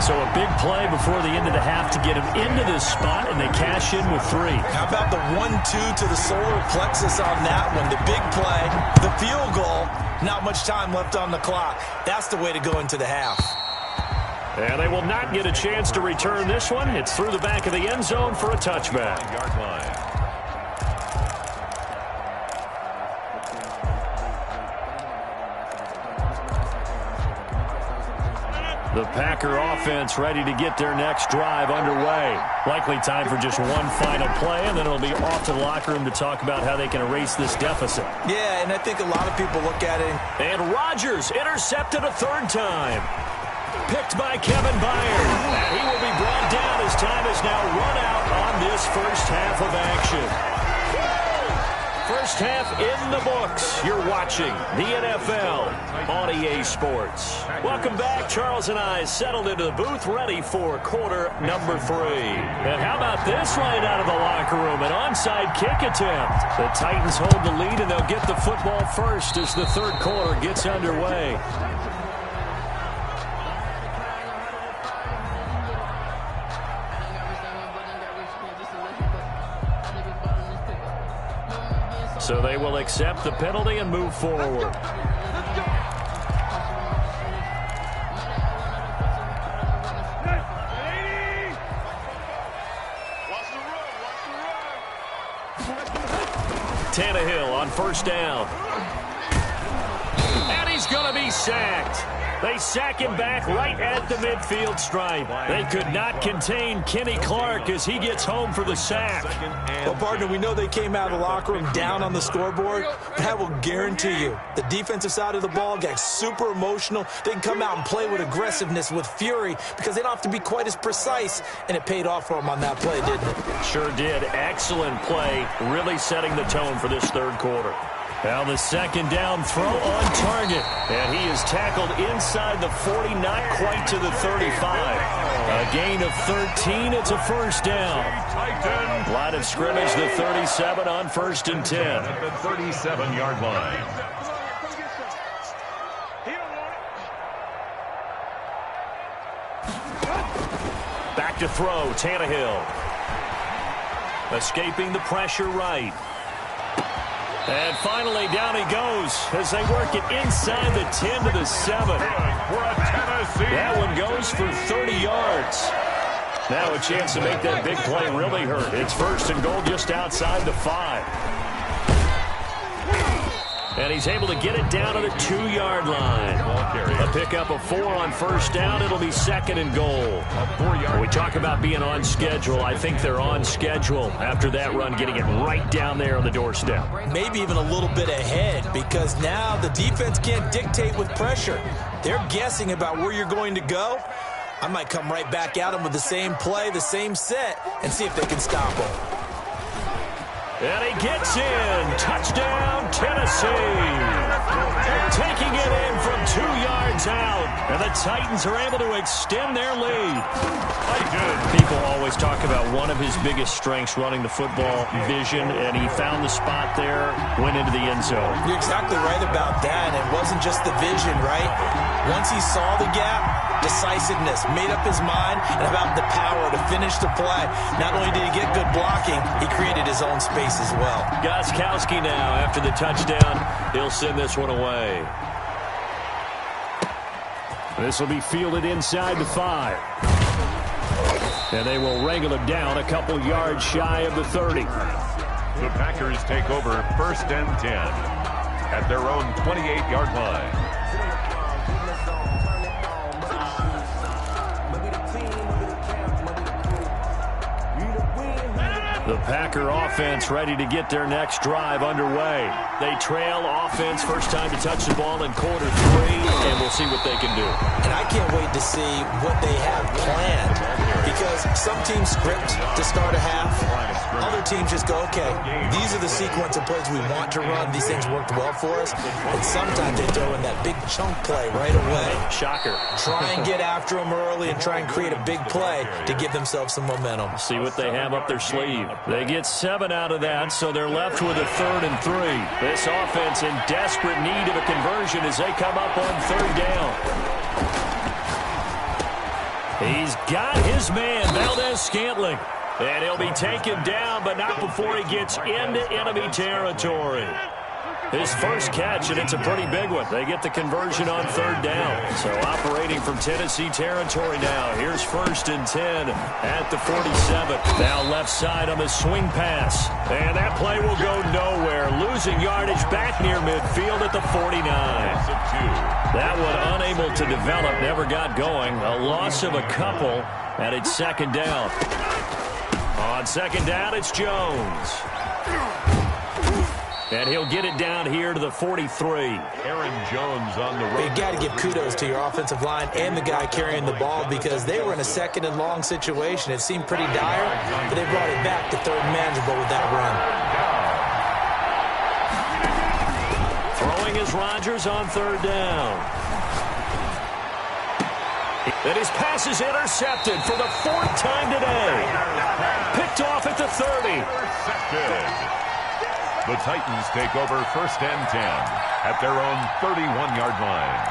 So a big play before the end of the half to get him into this spot, and they cash in with 3. How about the 1-2 to the solar plexus on that one? The big play, the field goal, not much time left on the clock. That's the way to go into the half. And they will not get a chance to return this one. It's through the back of the end zone for a touchback. Yard line. The Packer offense ready to get their next drive underway. Likely time for just one final play, and then it'll be off to the locker room to talk about how they can erase this deficit. Yeah, and I think a lot of people look at it. And Rodgers intercepted a 3rd time. Picked by Kevin Byard. And he will be brought down as time is now run out on this first half of action. First half in the books. You're watching the NFL on EA Sports. Welcome back. Charles and I settled into the booth ready for quarter number 3. And how about this right out of the locker room? An onside kick attempt. The Titans hold the lead, and they'll get the football first as the 3rd quarter gets underway. So they will accept the penalty and move forward. Tannehill on 1st down. And he's going to be sacked. They sack him back right at the midfield stripe. They could not contain Kenny Clark as he gets home for the sack. Well, partner, we know they came out of the locker room down on the scoreboard. That will guarantee you the defensive side of the ball got super emotional. They can come out and play with aggressiveness, with fury, because they don't have to be quite as precise. And it paid off for them on that play, didn't it? Sure did. Excellent play, really setting the tone for this 3rd quarter. Now the 2nd down throw on target. And he is tackled inside the 40, not quite to the 35. A gain of 13. It's a 1st down. Line of scrimmage, the 37 on 1st and 10. At the 37-yard line. Back to throw, Tannehill. Escaping the pressure right. And finally, down he goes as they work it inside the 10 to the 7. That one goes for 30 yards. Now a chance to make that big play really hurt. It's 1st and goal just outside the 5. And he's able to get it down to the 2-yard line. A pickup of 4 on 1st down. It'll be 2nd and goal. When we talk about being on schedule, I think they're on schedule after that run, getting it right down there on the doorstep. Maybe even a little bit ahead, because now the defense can't dictate with pressure. They're guessing about where you're going to go. I might come right back at them with the same play, the same set, and see if they can stop them. And he gets in. Touchdown, Tennessee. Taking it in from 2 yards out. And the Titans are able to extend their lead. People always talk about one of his biggest strengths, running the football, vision, and he found the spot there, went into the end zone. You're exactly right about that. It wasn't just the vision, right? Once he saw the gap, decisiveness, made up his mind, and about the power to finish the play. Not only did he get good blocking, he created his own space as well. Gostkowski now, after the touchdown, he'll send this one away. This will be fielded inside the 5. And they will wrangle him down a couple yards shy of the 30. The Packers take over 1st and 10 at their own 28-yard line. The Packer offense ready to get their next drive underway. They trail offense, first time to touch the ball in quarter 3, and we'll see what they can do. And I can't wait to see what they have planned, because some teams script to start a half. Other teams just go, okay, these are the sequence of plays we want to run. These things worked well for us. And sometimes they throw in that big chunk play right away. Shocker. Try and get after them early and try and create a big play to give themselves some momentum. See what they have up their sleeve. They get 7 out of that, so they're left with a 3rd and 3. This offense in desperate need of a conversion as they come up on 3rd down. He's got his man, Valdez-Scantling. And he'll be taken down, but not before he gets into enemy territory. His first catch, and it's a pretty big one. They get the conversion on 3rd down. So operating from Tennessee territory now. Here's 1st and 10 at the 47. Now left side on the swing pass. And that play will go nowhere. Losing yardage back near midfield at the 49. That one unable to develop, never got going. A loss of a couple, and it's 2nd down. On 2nd down, it's Jones. And he'll get it down here to the 43. Aaron Jones on the road. You got to give kudos to your offensive line and the guy carrying the ball, because they were in a 2nd and long situation. It seemed pretty dire, but they brought it back to 3rd and manageable with that run. Throwing is Rodgers on 3rd down. And his pass is intercepted for the 4th time today. Picked off at the 30. Intercepted. The Titans take over 1st and 10 at their own 31-yard line.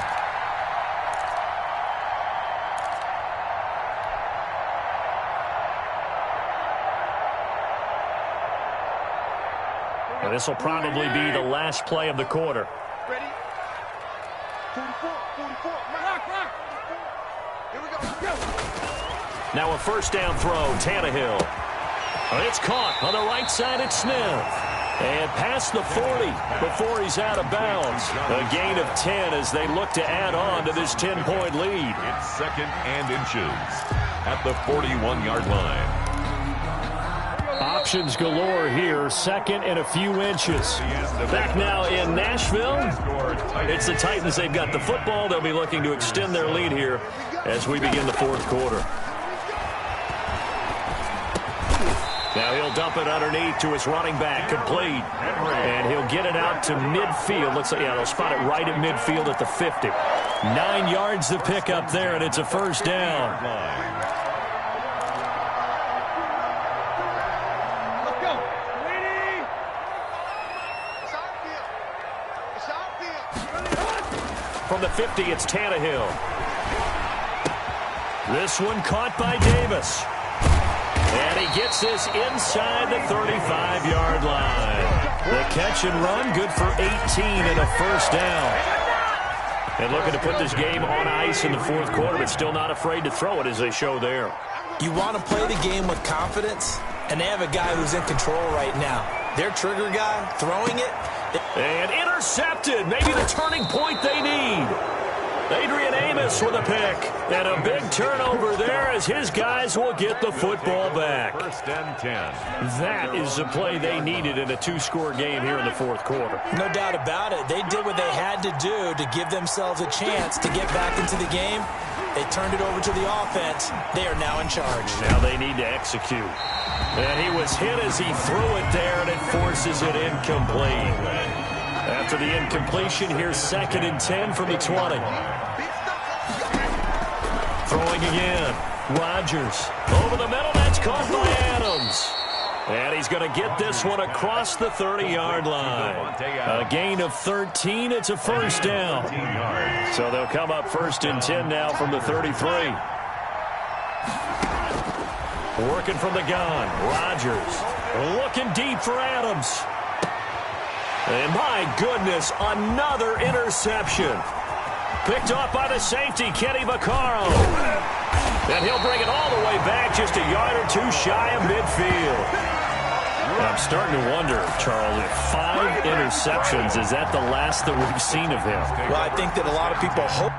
Well, this will probably be the last play of the quarter. Ready? 44, 44. Rock. Here we go. Now a 1st down throw, Tannehill. It's caught on the right side at Smith. And past the 40 before he's out of bounds. A gain of 10 as they look to add on to this 10-point lead. It's 2nd and inches at the 41-yard line. Options galore here. 2nd and a few inches. Back now in Nashville. It's the Titans. They've got the football. They'll be looking to extend their lead here as we begin the 4th quarter. Now he'll dump it underneath to his running back, complete. And he'll get it out to midfield. Looks like, yeah, they'll spot it right at midfield at the 50. 9 yards to pick up there, and it's a 1st down. Let's go. From the 50, it's Tannehill. This one caught by Davis. And he gets this inside the 35-yard line. The catch and run, good for 18 and a 1st down. And looking to put this game on ice in the 4th quarter, but still not afraid to throw it as they show there. You want to play the game with confidence, and they have a guy who's in control right now. Their trigger guy, throwing it. And intercepted, maybe the turning point they need. Adrian Amos with a pick. And a big turnover there as his guys will get the football back. 1st and 10. That is the play they needed in a 2-score game here in the 4th quarter. No doubt about it. They did what they had to do to give themselves a chance to get back into the game. They turned it over to the offense. They are now in charge. Now they need to execute. And he was hit as he threw it there, and it forces it incomplete. After the incompletion, here's 2nd and 10 from the 20. Throwing again. Rodgers over the middle. That's caught by Adams. And he's going to get this one across the 30-yard line. A gain of 13. It's a 1st down. So they'll come up 1st and 10 now from the 33. Working from the gun. Rodgers looking deep for Adams. And my goodness, another interception. Picked off by the safety, Kenny Vaccaro. And he'll bring it all the way back just a yard or two shy of midfield. I'm starting to wonder, Charles, if 5 interceptions, is that the last that we've seen of him? Well, I think that a lot of people hope.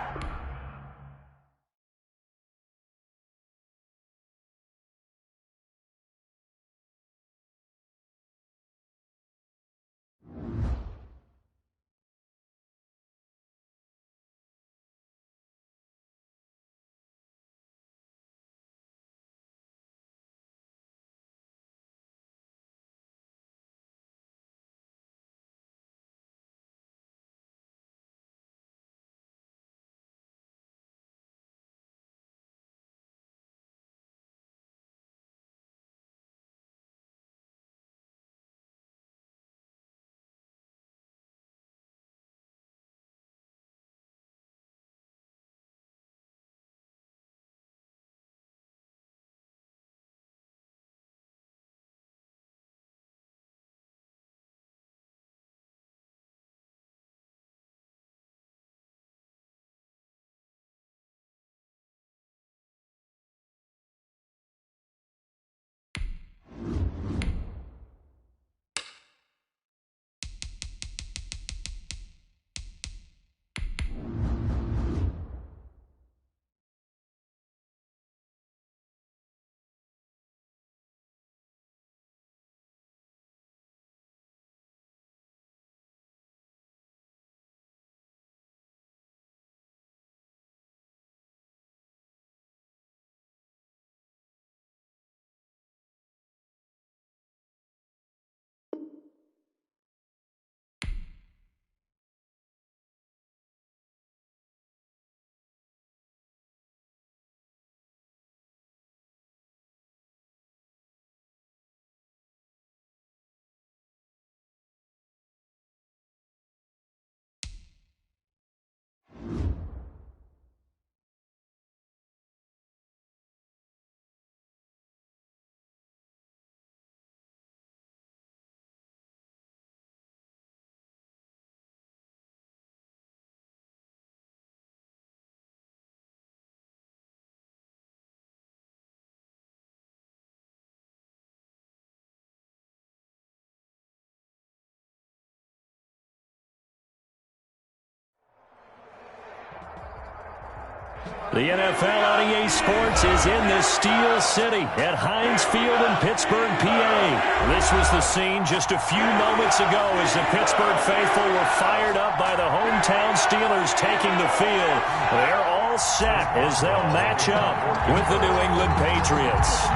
The NFL on EA Sports is in the Steel City at Heinz Field in Pittsburgh, PA. This was the scene just a few moments ago as the Pittsburgh faithful were fired up by the hometown Steelers taking the field. They're all set as they'll match up with the New England Patriots.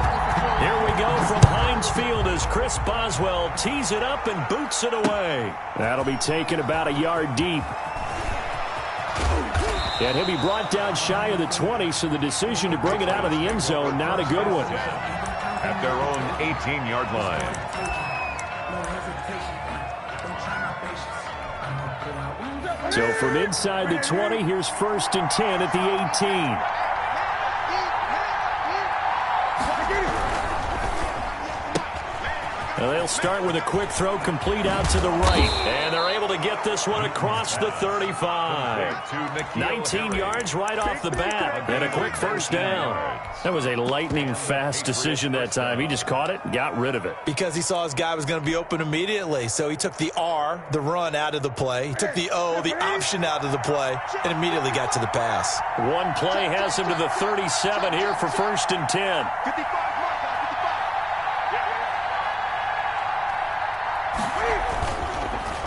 Here we go from Heinz Field as Chris Boswell tees it up and boots it away. That'll be taken about a yard deep. And he'll be brought down shy of the 20, so the decision to bring it out of the end zone, not a good one. At their own 18-yard line. So from inside the 20, here's 1st and 10 at the 18. Now they'll start with a quick throw complete out to the right. And they're able to get this one across the 35. 19 yards right off the bat. And a quick first down. That was a lightning-fast decision that time. He just caught it and got rid of it. Because he saw his guy was going to be open immediately. So he took the R, the run, out of the play. He took the O, the option, out of the play, and immediately got to the pass. One play has him to the 37 here for 1st and 10.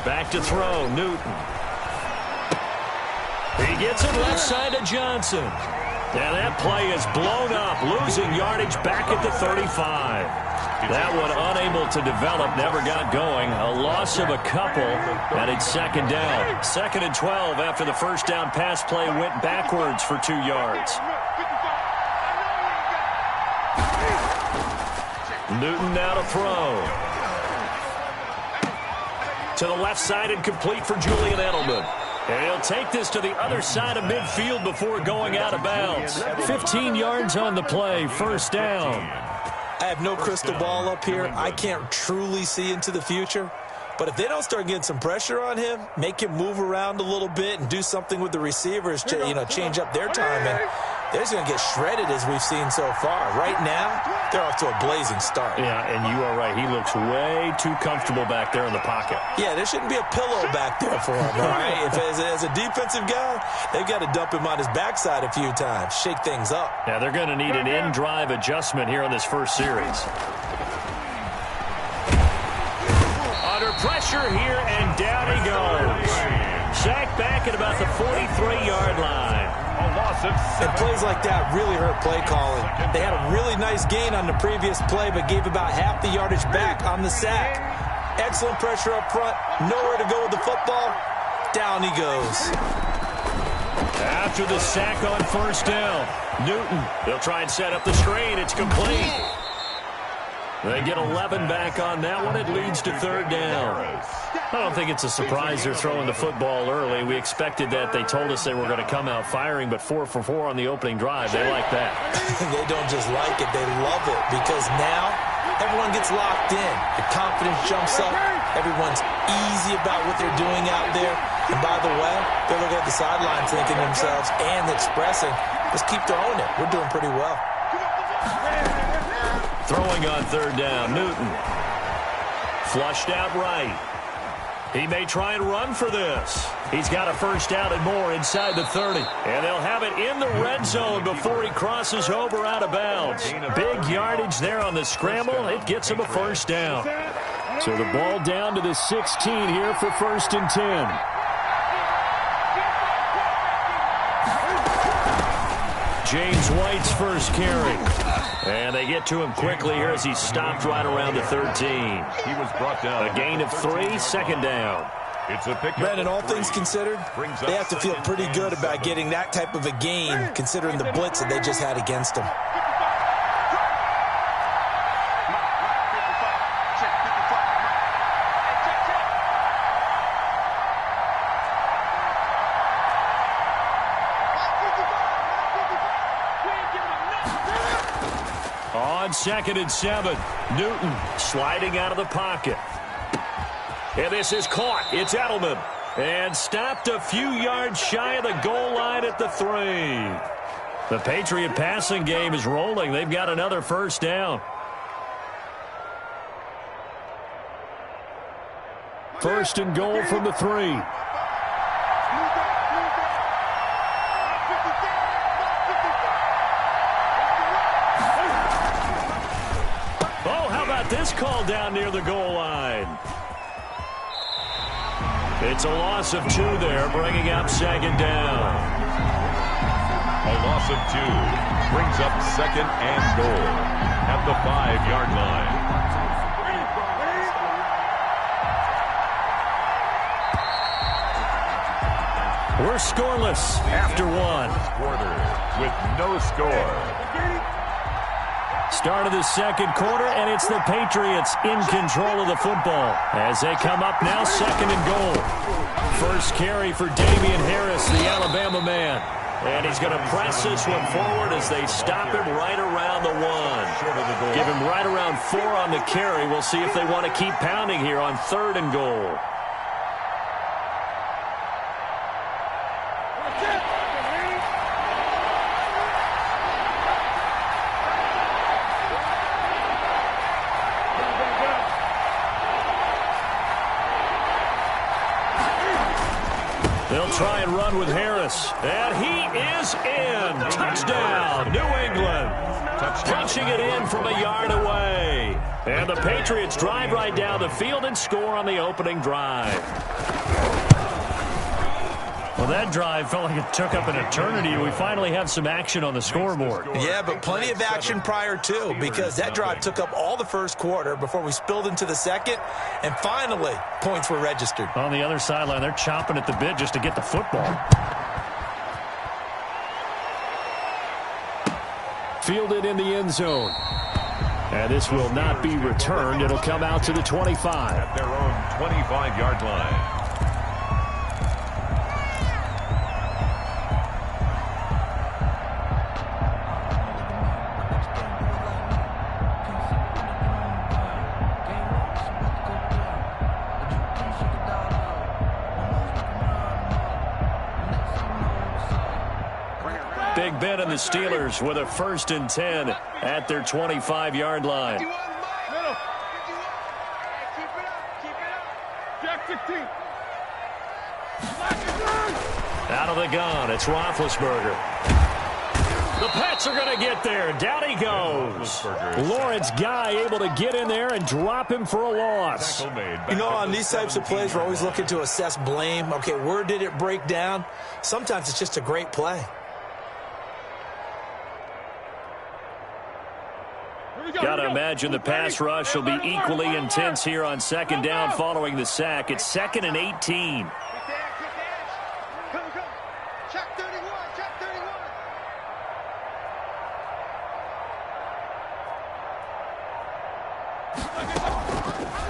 Back to throw, Newton. He gets it left side to Johnson. And that play is blown up, losing yardage back at the 35. That one unable to develop, never got going. A loss of a couple, and it's 2nd down. 2nd and 12 after the first down pass play went backwards for 2 yards. Newton now to throw. To the left side and complete for Julian Edelman. And he'll take this to the other side of midfield before going out of bounds. 15 yards on the play, 1st down. I have no crystal ball up here. I can't truly see into the future. But if they don't start getting some pressure on him, make him move around a little bit and do something with the receivers to, change up their timing, they're just going to get shredded as we've seen so far. Right now, they're off to a blazing start. Yeah, and you are right. He looks way too comfortable back there in the pocket. Yeah, there shouldn't be a pillow back there for him, all right? If as a defensive guy, they've got to dump him on his backside a few times, shake things up. Yeah, they're going to need an in-drive adjustment here in this first series. Under pressure here, and down he goes. Sacked back at about the 43-yard line. And plays like that really hurt play calling. They had a really nice gain on the previous play, but gave about half the yardage back on the sack. Excellent pressure up front. Nowhere to go with the football. Down he goes. After the sack on first down, Newton, they'll try and set up the screen. It's complete. They get 11 back on that one. It leads to third down. I don't think it's a surprise they're throwing the football early. We expected that. They told us they were going to come out firing, but 4 for 4 on the opening drive. They like that. They don't just like it. They love it because now everyone gets locked in. The confidence jumps up. Everyone's easy about what they're doing out there. And by the way, they're looking at the sideline thinking to themselves and expressing, let's keep throwing it. We're doing pretty well. Throwing on third down, Newton. Flushed out right. He may try and run for this. He's got a first down and more inside the 30. And they'll have it in the red zone before he crosses over out of bounds. Big yardage there on the scramble. It gets him a first down. So the ball down to the 16 here for 1st and 10. James White's first carry. And they get to him quickly here as he stopped right around the 13. He was brought down. A gain of 3, second down. It's a pickup. Brandon, all things considered, they have to feel pretty good about getting that type of a gain considering the blitz that they just had against them. On 2nd and 7, Newton sliding out of the pocket. And this is caught. It's Edelman. And stopped a few yards shy of the goal line at the 3. The Patriot passing game is rolling. They've got another first down. First and goal from the 3. This call down near the goal line. It's a loss of 2 there, bringing up 2nd down. A loss of 2 brings up 2nd and goal at the 5-yard line. We're scoreless after 1. Quarter with no score. Start of the 2nd quarter, and it's the Patriots in control of the football as they come up now 2nd and goal. First carry for Damian Harris, the Alabama man. And he's going to press this one forward as they stop him right around the 1. Give him right around 4 on the carry. We'll see if they want to keep pounding here on 3rd and goal. They'll try and run with Harris. And he is in. Touchdown, New England. Punching it in from a yard away. And the Patriots drive right down the field and score on the opening drive. Well, that drive felt like it took up an eternity. We finally have some action on the scoreboard. Yeah, but plenty of action prior to, because that drive took up all the first quarter before we spilled into the 2nd, and finally, points were registered. On the other sideline, they're chomping at the bit just to get the football. Fielded in the end zone. And this will not be returned. It'll come out to the 25. At their own 25-yard line. Big Ben and the Steelers with a 1st and 10 at their 25-yard line. Out of the gun, it's Roethlisberger. The Pats are going to get there. Down he goes. Lawrence Guy able to get in there and drop him for a loss. You know, on these types of plays, we're always looking to assess blame. Okay, where did it break down? Sometimes it's just a great play. Got to imagine the pass rush will be equally intense here on 2nd down following the sack. It's 2nd and 18.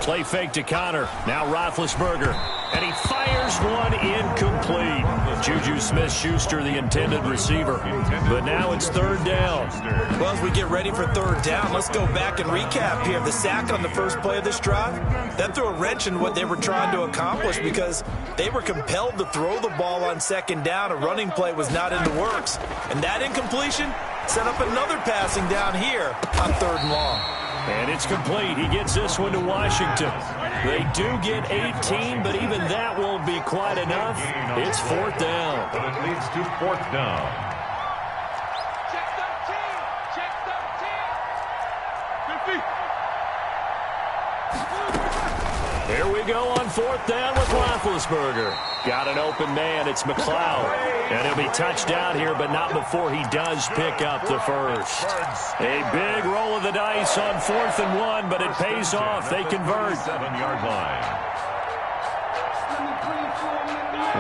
Play fake to Connor. Now Roethlisberger. And he fires one incomplete. Juju Smith-Schuster, the intended receiver. But now it's 3rd down. Well, as we get ready for 3rd down, let's go back and recap here. The sack on the first play of this drive, that threw a wrench in what they were trying to accomplish because they were compelled to throw the ball on 2nd down. A running play was not in the works. And that incompletion set up another passing down here on 3rd and long. And it's complete. He gets this one to Washington. They do get 18, but even that won't be quite enough. It's 4th down. But it leads to 4th down. Check 13. Check 13. Here we go on 4th down with Roethlisberger. Got an open man. It's McLeod. And he'll be touched down here, but not before he does pick up the first. A big roll of the dice on 4th and 1, but it pays off. They convert. 7-yard line.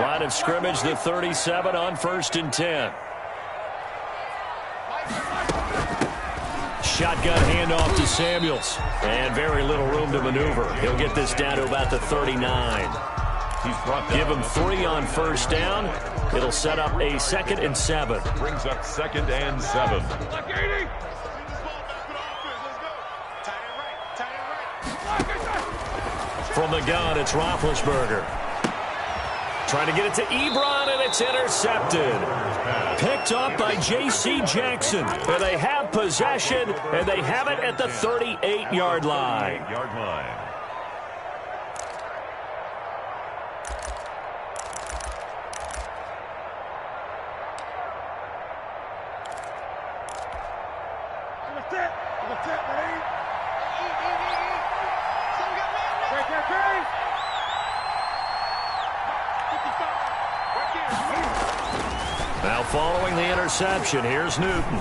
Line of scrimmage, the 37 on 1st and 10. Shotgun handoff to Samuels. And very little room to maneuver. He'll get this down to about the 39. Give him 3 on 1st down. It'll set up a 2nd and 7. Brings up 2nd and 7. From the gun, it's Roethlisberger. Trying to get it to Ebron, and it's intercepted. Picked up by J.C. Jackson. And they have possession, and they have it at the 38-yard line. Now following the interception, here's Newton.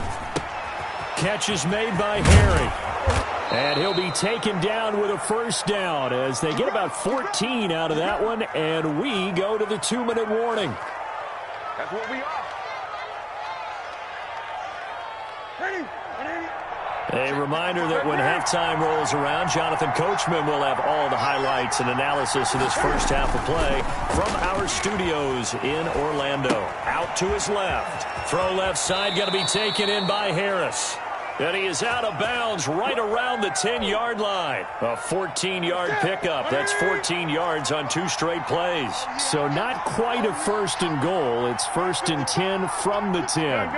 Catch is made by Harry. And he'll be taken down with a 1st down as they get about 14 out of that one, and we go to the 2-minute warning. That's what we are. Ready. A reminder that when halftime rolls around, Jonathan Coachman will have all the highlights and analysis of this first half of play from our studios in Orlando. Out to his left. Throw left side, going to be taken in by Harris. And he is out of bounds right around the 10-yard line. A 14-yard pickup. That's 14 yards on 2 straight plays. So not quite a 1st and goal. It's 1st and 10 from the 10.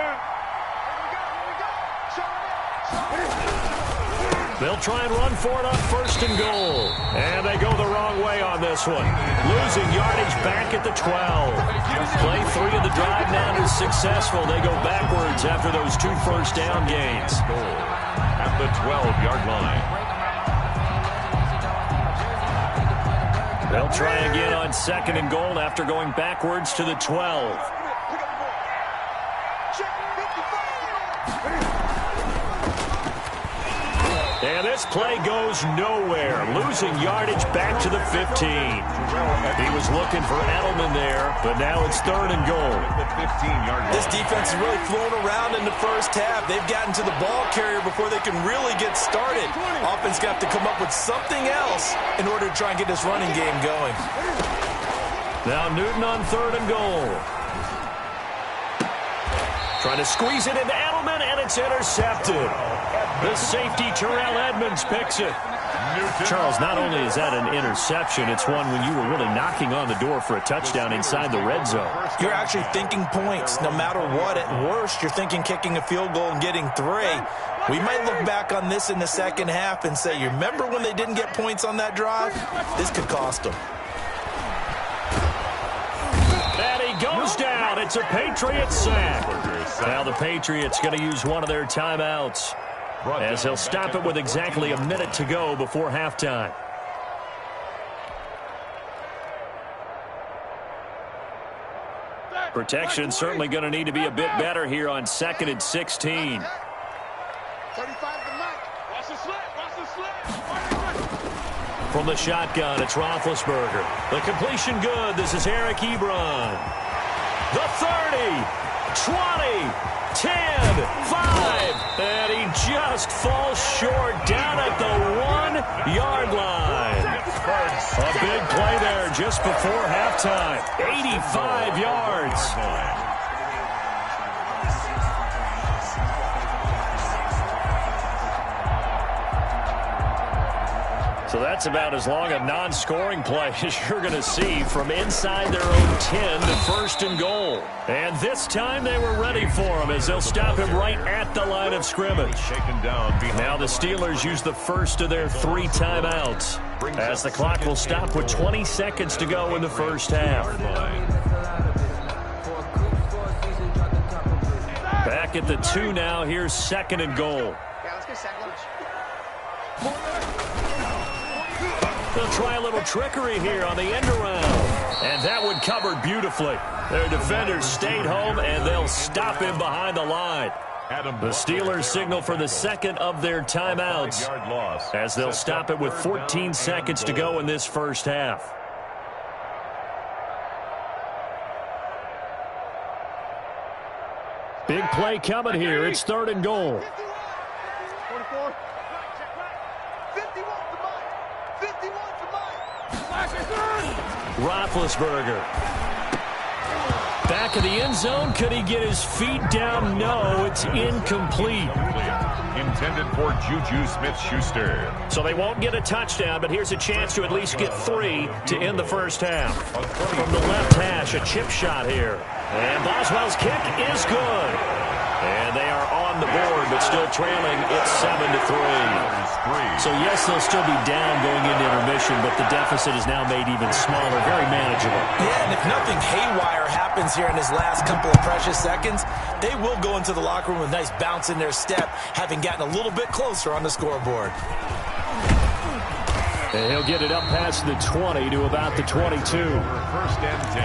They'll try and run for it on 1st and goal. And they go the wrong way on this one. Losing yardage back at the 12. Play 3 of the drive now is successful. They go backwards after those 2 first down gains. At the 12-yard line. They'll try again on 2nd and goal after going backwards to the 12. And this play goes nowhere. Losing yardage back to the 15. He was looking for Edelman there, but now it's 3rd and goal. This defense is really flown around in the first half. They've gotten to the ball carrier before they can really get started. Offense got to come up with something else in order to try and get this running game going. Now Newton on 3rd and goal. Trying to squeeze it into Edelman, and it's intercepted. The safety, Terrell Edmonds, picks it. Charles, not only is that an interception, it's one when you were really knocking on the door for a touchdown inside the red zone. You're actually thinking points no matter what. At worst, you're thinking kicking a field goal and getting 3. We might look back on this in the second half and say, you remember when they didn't get points on that drive? This could cost them. And he goes down. It's a Patriots sack. Now the Patriots going to use one of their timeouts, as they'll stop it with exactly a minute to go before halftime. Protection certainly going to need to be a bit better here on 2nd and 16. 35 to Mike. Watch the slip. Watch the slip. From the shotgun, it's Roethlisberger. The completion good. This is Eric Ebron. The 30, 20, 10, 5. And he just falls short down at the 1-yard line. A big play there just before halftime. 85 yards. So that's about as long a non-scoring play as you're going to see from inside their own 10 to 1st and goal. And this time they were ready for him as they'll stop him right at the line of scrimmage. Now the Steelers use the first of their 3 timeouts as the clock will stop with 20 seconds to go in the first half. Back at the 2 now. Here's 2nd and goal. They'll try a little trickery here on the end around. And that one covered beautifully. Their defenders stayed home, and they'll stop him behind the line. The Steelers signal for the 2nd of their timeouts as they'll stop it with 14 seconds to go in this first half. Big play coming here. It's 3rd and goal. 44. 51 to Mike. 51 to Mike. Roethlisberger. Back of the end zone. Could he get his feet down? No, it's incomplete. Intended for Juju Smith-Schuster. So they won't get a touchdown, but here's a chance to at least get 3 to end the first half. From the left hash, a chip shot here. And Boswell's kick is good. And they are on the board, but still trailing. It's 7-3. So, yes, they'll still be down going into intermission, but the deficit is now made even smaller, very manageable. Yeah, and if nothing haywire happens here in his last couple of precious seconds, they will go into the locker room with a nice bounce in their step, having gotten a little bit closer on the scoreboard. And he'll get it up past the 20 to about the 22. 1st and 10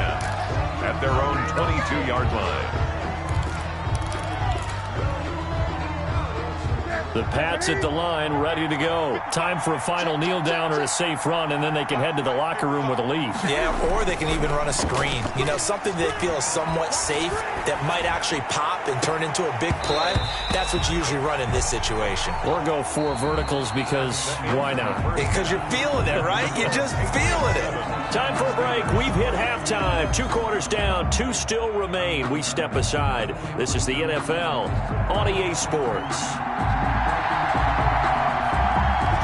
at their own 22-yard line. The Pats at the line, ready to go. Time for a final kneel down or a safe run, and then they can head to the locker room with a lead. Yeah, or they can even run a screen. You know, something they feel is somewhat safe that might actually pop and turn into a big play. That's what you usually run in this situation. Or go 4 verticals because why not? Because you're feeling it, right? You're just feeling it. Time for a break. We've hit halftime. 2 quarters down. 2 still remain. We step aside. This is the NFL on EA Sports.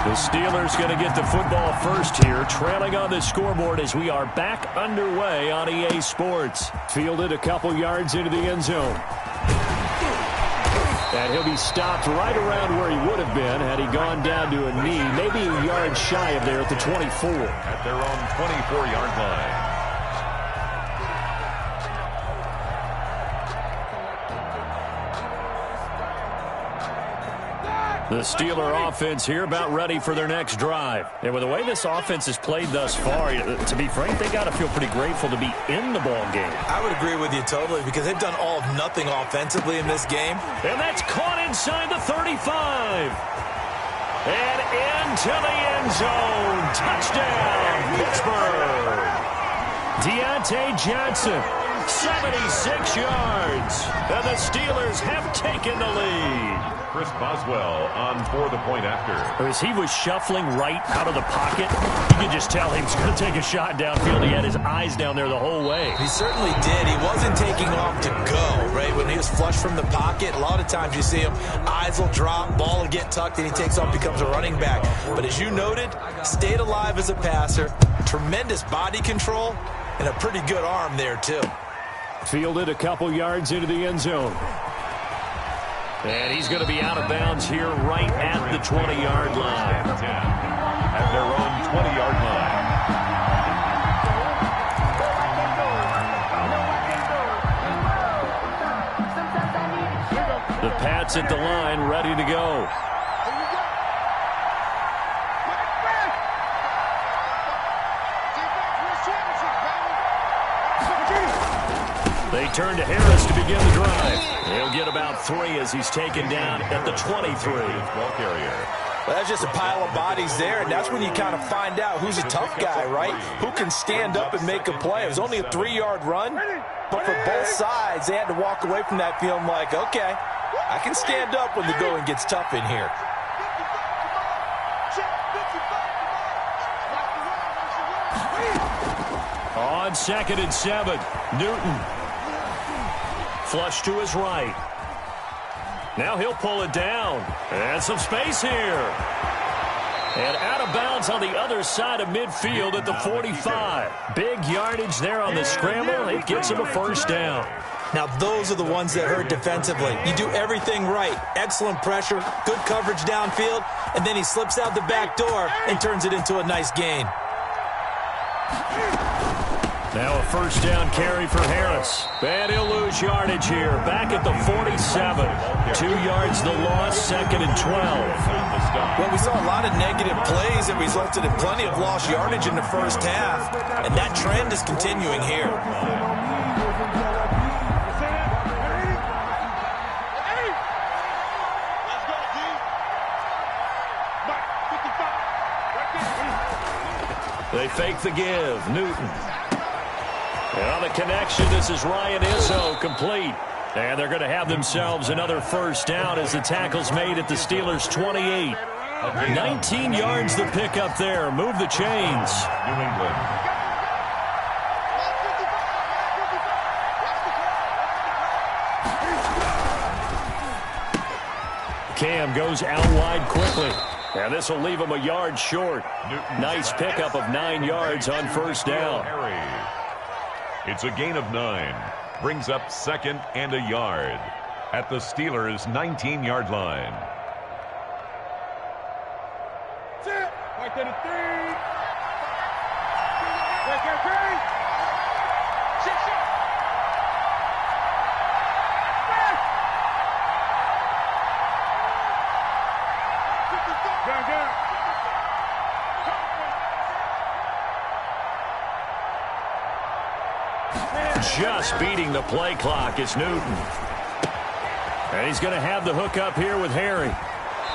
The Steelers going to get the football first here, trailing on the scoreboard as we are back underway on EA Sports. Fielded a couple yards into the end zone. And he'll be stopped right around where he would have been had he gone down to a knee, maybe a yard shy of there at the 24. At their own 24-yard line. The Steeler offense here about ready for their next drive. And with the way this offense has played thus far, to be frank, they got to feel pretty grateful to be in the ball game. I would agree with you totally because they've done all of nothing offensively in this game. And that's caught inside the 35. And into the end zone. Touchdown, Pittsburgh. Deontay Johnson 76 yards. And the Steelers have taken the lead. Chris Boswell on for the point after. As he was shuffling right out of the pocket, you could just tell he was going to take a shot downfield. He had his eyes down there the whole way. He certainly did. He wasn't taking off to go, right? When he was flush from the pocket, a lot of times you see him, eyes will drop, ball will get tucked, and he takes off, becomes a running back. But as you noted, stayed alive as a passer, tremendous body control, and a pretty good arm there, too. Fielded a couple yards into the end zone. And he's going to be out of bounds here right at the 20-yard line. At their own 20-yard line. The Pats at the line, ready to go. They turn to Harris to begin the drive. He'll get about 3 as he's taken down at the 23. Ball carrier. Well, that's just a pile of bodies there, and that's when you kind of find out who's a tough guy, right? Who can stand up and make a play. It was only a 3-yard run, but for both sides, they had to walk away from that feeling like, okay, I can stand up when the going gets tough in here. On 2nd and 7, Newton. Flush to his right. Now he'll pull it down. And some space here. And out of bounds on the other side of midfield at the 45. Big yardage there on the scramble. It gets him a first down. Now, those are the ones that hurt defensively. You do everything right. Excellent pressure, good coverage downfield, and then he slips out the back door and turns it into a nice gain. Now a first down carry for Harris. And he'll lose yardage here. Back at the 47. 2 yards the loss, 2nd and 12. Well, we saw a lot of negative plays that resulted in plenty of lost yardage in the first half. And that trend is continuing here. They fake the give. Newton. And on the connection, this is Ryan Izzo, complete. And they're going to have themselves another first down as the tackle's made at the Steelers' 28. 19 yards the pickup there. Move the chains. New England. Cam goes out wide quickly. And this will leave him a yard short. Nice pickup of 9 yards on first down. It's a gain of 9. Brings up 2nd and a yard at the Steelers' 19-yard line. Right there to 3. Right there, 3. Just beating the play clock is Newton. And he's going to have the hook up here with Harry.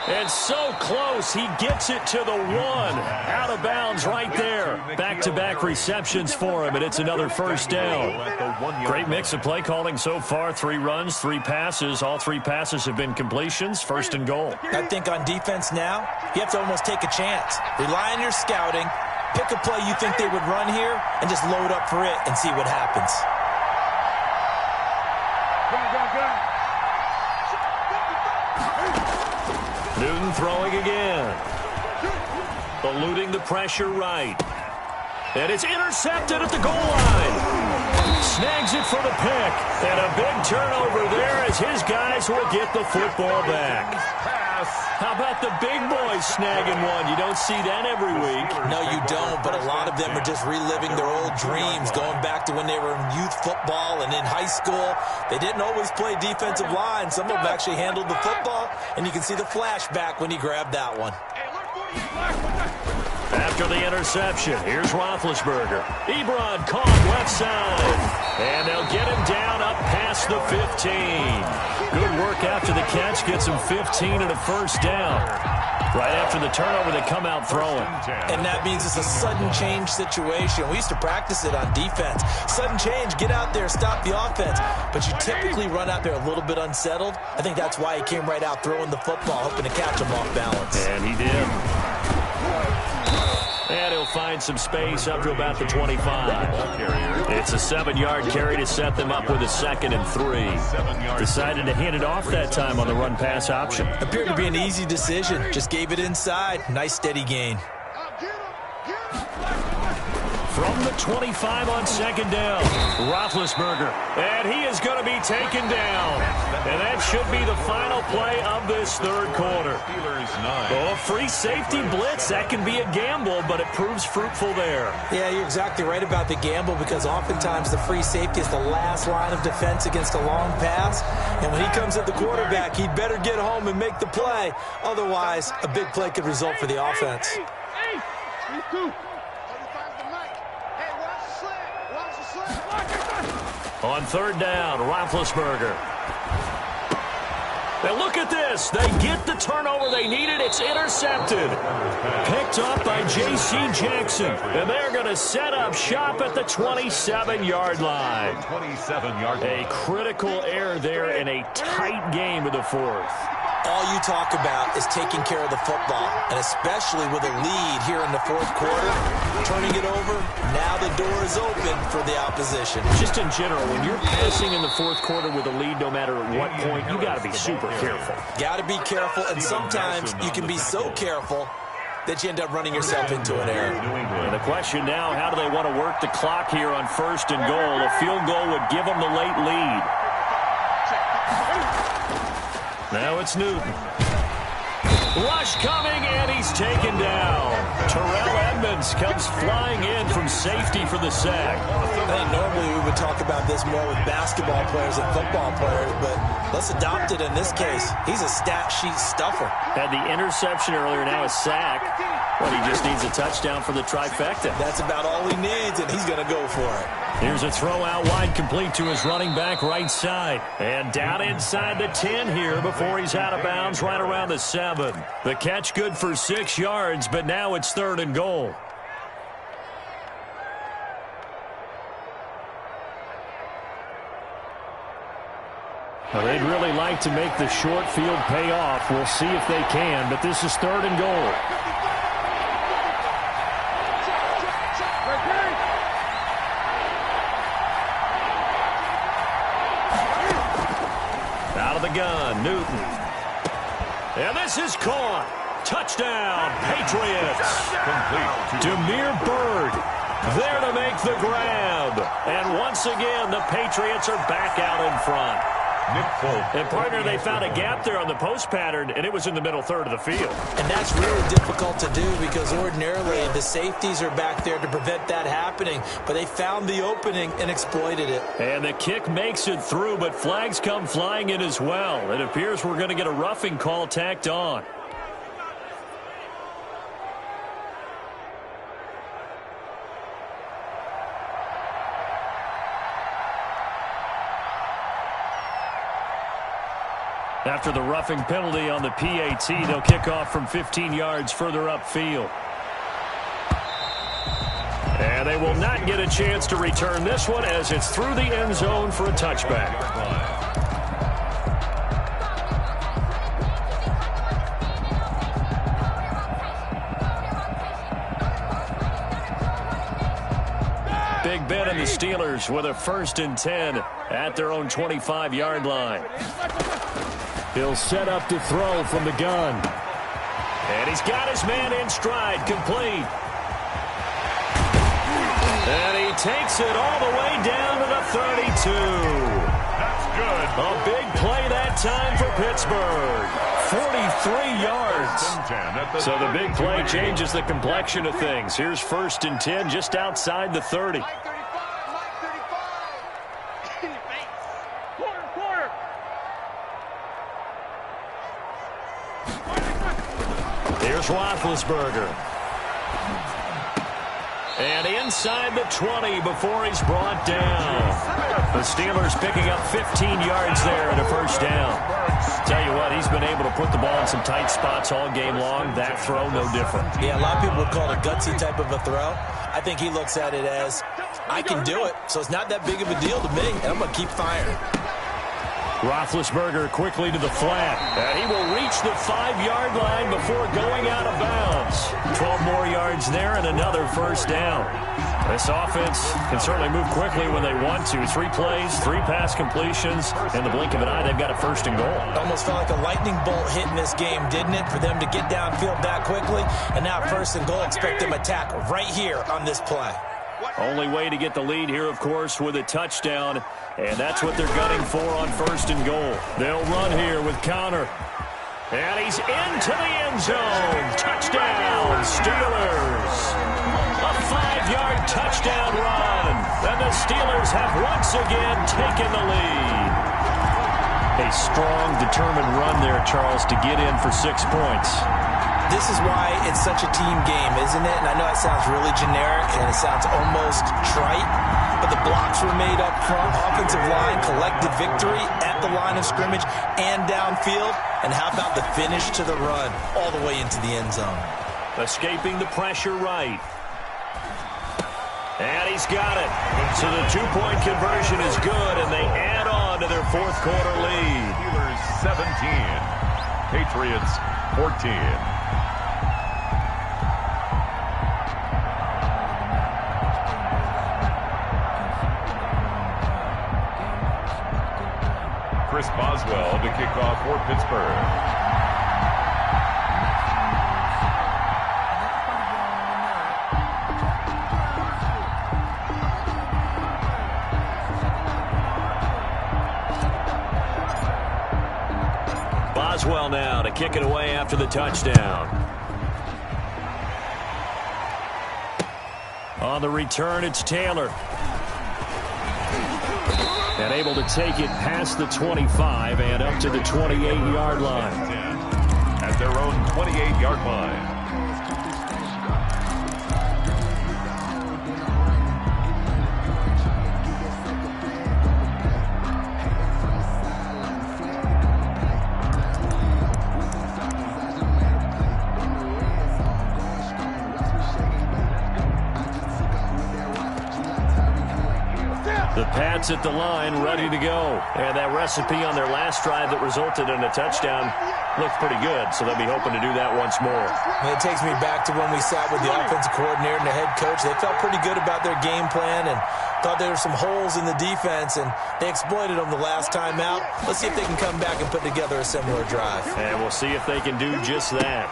And so close, he gets it to the 1. Out of bounds right there. Back-to-back receptions for him, and it's another first down. Great mix of play calling so far. 3 runs, 3 passes. All 3 passes have been completions. 1st and goal. I think on defense now, you have to almost take a chance. Rely on your scouting. Pick a play you think they would run here, and just load up for it and see what happens. Newton throwing again. Eluding the pressure right. And it's intercepted at the goal line. Snags it for the pick. And a big turnover there as his guys will get the football back. How about the big boys snagging one? You don't see that every week. No, you don't, but a lot of them are just reliving their old dreams, going back to when they were in youth football and in high school. They didn't always play defensive line. Some of them actually handled the football, and you can see the flashback when he grabbed that one. That After the interception, here's Roethlisberger. Ebron caught left side. And they'll get him down up past the 15. Good work after the catch. Gets him 15 and a first down. Right after the turnover, they come out throwing. And that means it's a sudden change situation. We used to practice it on defense. Sudden change, get out there, stop the offense. But you typically run out there a little bit unsettled. I think that's why he came right out throwing the football, hoping to catch him off balance. And he did. And he'll find some space up to about the 25. It's a 7-yard carry to set them up with a 2nd and 3. Decided to hand it off that time on the run-pass option. Appeared to be an easy decision. Just gave it inside. Nice steady gain. From the 25 on 2nd down, Roethlisberger. And he is going to be taken down. And that should be the final play of this 3rd quarter. Oh, free safety blitz. That can be a gamble, but it proves fruitful there. Yeah, you're exactly right about the gamble because oftentimes the free safety is the last line of defense against a long pass. And when he comes at the quarterback, he'd better get home and make the play. Otherwise, a big play could result for the offense. On 3rd down, Roethlisberger. Now look at this. They get the turnover they needed. It's intercepted. Picked up by J.C. Jackson. And they're going to set up shop at the 27-yard line. A critical error there in a tight game of the 4th. All you talk about is taking care of the football, and especially with a lead here in the 4th quarter, turning it over, now the door is open for the opposition. Just in general, when you're passing in the 4th quarter with a lead, no matter at what point, you got to be super careful. Got to be careful, and sometimes you can be so careful that you end up running yourself into an error. And the question now, how do they want to work the clock here on 1st and goal? A field goal would give them the late lead. Now it's Newton. Rush coming, and he's taken down. Terrell Edmonds comes flying in from safety for the sack. I think normally we would talk about this more with basketball players and football players, but let's adopt it in this case. He's a stat sheet stuffer. Had the interception earlier, now a sack. But he just needs a touchdown for the trifecta. That's about all he needs, and he's going to go for it. Here's a throw out wide, complete to his running back right side. And down inside the 10 here before he's out of bounds right around the 7. The catch good for 6 yards, but now it's 3rd and goal. Well, they'd really like to make the short field pay off. We'll see if they can, but this is 3rd and goal. Out of the gun, Newton. And this is caught. Touchdown, Patriots. Demir Bird there to make the grab. And once again, the Patriots are back out in front. And, partner, they found a gap there on the post pattern, and it was in the middle 3rd of the field. And that's really difficult to do because ordinarily the safeties are back there to prevent that happening. But they found the opening and exploited it. And the kick makes it through, but flags come flying in as well. It appears we're going to get a roughing call tacked on. After the roughing penalty on the PAT, they'll kick off from 15 yards further upfield. And they will not get a chance to return this one as it's through the end zone for a touchback. Big Ben and the Steelers with a 1st and 10 at their own 25-yard line. He'll set up to throw from the gun. And he's got his man in stride, complete. And he takes it all the way down to the 32. That's good. A big play that time for Pittsburgh. 43 yards. So the big play changes the complexion of things. Here's 1st and 10 just outside the 30. Here's Roethlisberger. And inside the 20 before he's brought down. The Steelers picking up 15 yards there and a first down. Tell you what, he's been able to put the ball in some tight spots all game long. That throw, no different. Yeah, a lot of people would call it a gutsy type of a throw. I think he looks at it as, I can do it, so it's not that big of a deal to me, and I'm going to keep firing. Roethlisberger quickly to the flat. And he will reach the 5-yard line before going out of bounds. 12 more yards there and another first down. This offense can certainly move quickly when they want to. 3 plays, 3 pass completions. In the blink of an eye, they've got a first and goal. It almost felt like a lightning bolt hit in this game, didn't it? For them to get downfield that quickly. And now first and goal, expect them to attack right here on this play. Only way to get the lead here, of course, with a touchdown. And that's what they're gunning for on first and goal. They'll run here with Connor. And he's into the end zone. Touchdown, Steelers. A 5-yard touchdown run. And the Steelers have once again taken the lead. A strong, determined run there, Charles, to get in for 6 points. This is why it's such a team game, isn't it? And I know it sounds really generic and it sounds almost trite, but the blocks were made up front. Offensive line collected victory at the line of scrimmage and downfield. And how about the finish to the run all the way into the end zone? Escaping the pressure right. And he's got it. So the 2-point conversion is good, and they add on to their fourth quarter lead. Steelers 17, Patriots 14. Chris Boswell to kick off for Pittsburgh. Boswell now to kick it away after the touchdown. On the return, it's Taylor. And able to take it past the 25 and up to the 28-yard line. At their own 28-yard line. The Pats at the line, ready to go. And that recipe on their last drive that resulted in a touchdown looked pretty good, so they'll be hoping to do that once more. It takes me back to when we sat with the offensive coordinator and the head coach. They felt pretty good about their game plan and thought there were some holes in the defense, and they exploited them the last time out. Let's see if they can come back and put together a similar drive. And we'll see if they can do just that.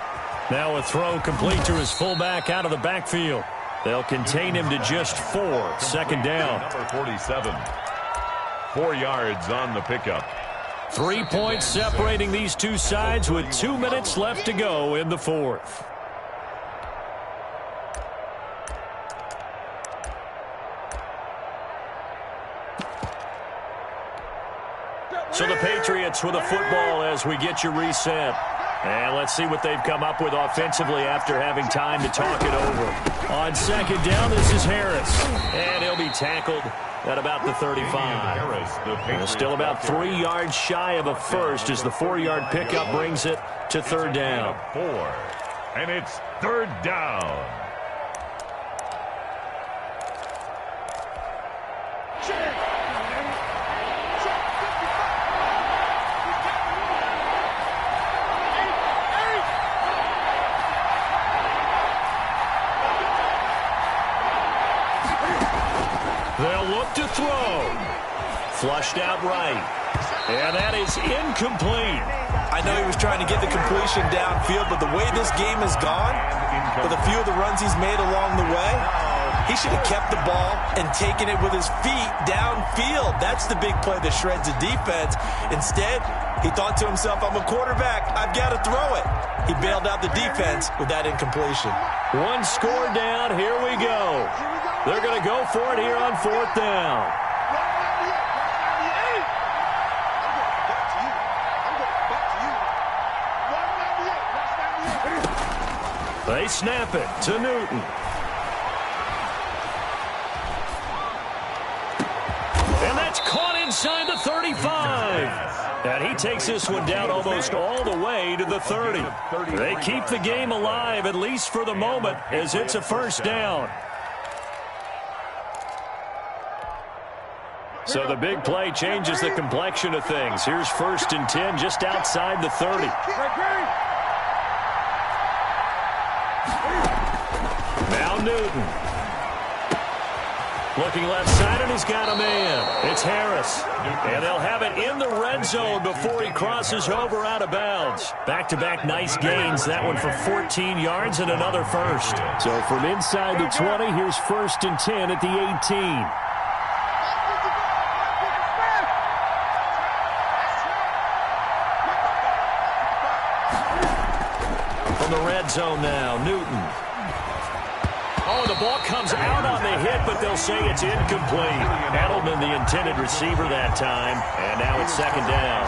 Now a throw complete to his fullback out of the backfield. They'll contain him to just 4. Second down. Number 47. 4 yards on the pickup. 3 points separating these two sides with 2 minutes left to go in the fourth. So the Patriots with a football as we get you reset. And let's see what they've come up with offensively after having time to talk it over. On second down, this is Harris. And he'll be tackled at about the 35. And still about 3 yards shy of a first as the 4-yard pickup brings it to third down. 4. And it's third down. They'll look to throw. Flushed out right. And that is incomplete. I know he was trying to get the completion downfield, but the way this game has gone, with a few of the runs he's made along the way, he should have kept the ball and taken it with his feet downfield. That's the big play that shreds the defense. Instead, he thought to himself, I'm a quarterback. I've got to throw it. He bailed out the defense with that incompletion. One score down. Here we go. They're going to go for it here on fourth down. They snap it to Newton. inside the 35. And he takes this one down almost all the way to the 30. They keep the game alive, at least for the moment, as it's a first down. So the big play changes the complexion of things. Here's 1st and 10 just outside the 30. Now Newton. Looking left side, and he's got a man. It's Harris. And they'll have it in the red zone before he crosses over out of bounds. Back-to-back nice gains. That one for 14 yards and another first. So from inside the 20, here's 1st and 10 at the 18. From the red zone now, Newton. Oh, the ball comes out on the hit, but they'll say it's incomplete. Edelman, the intended receiver that time, and now it's 2nd down.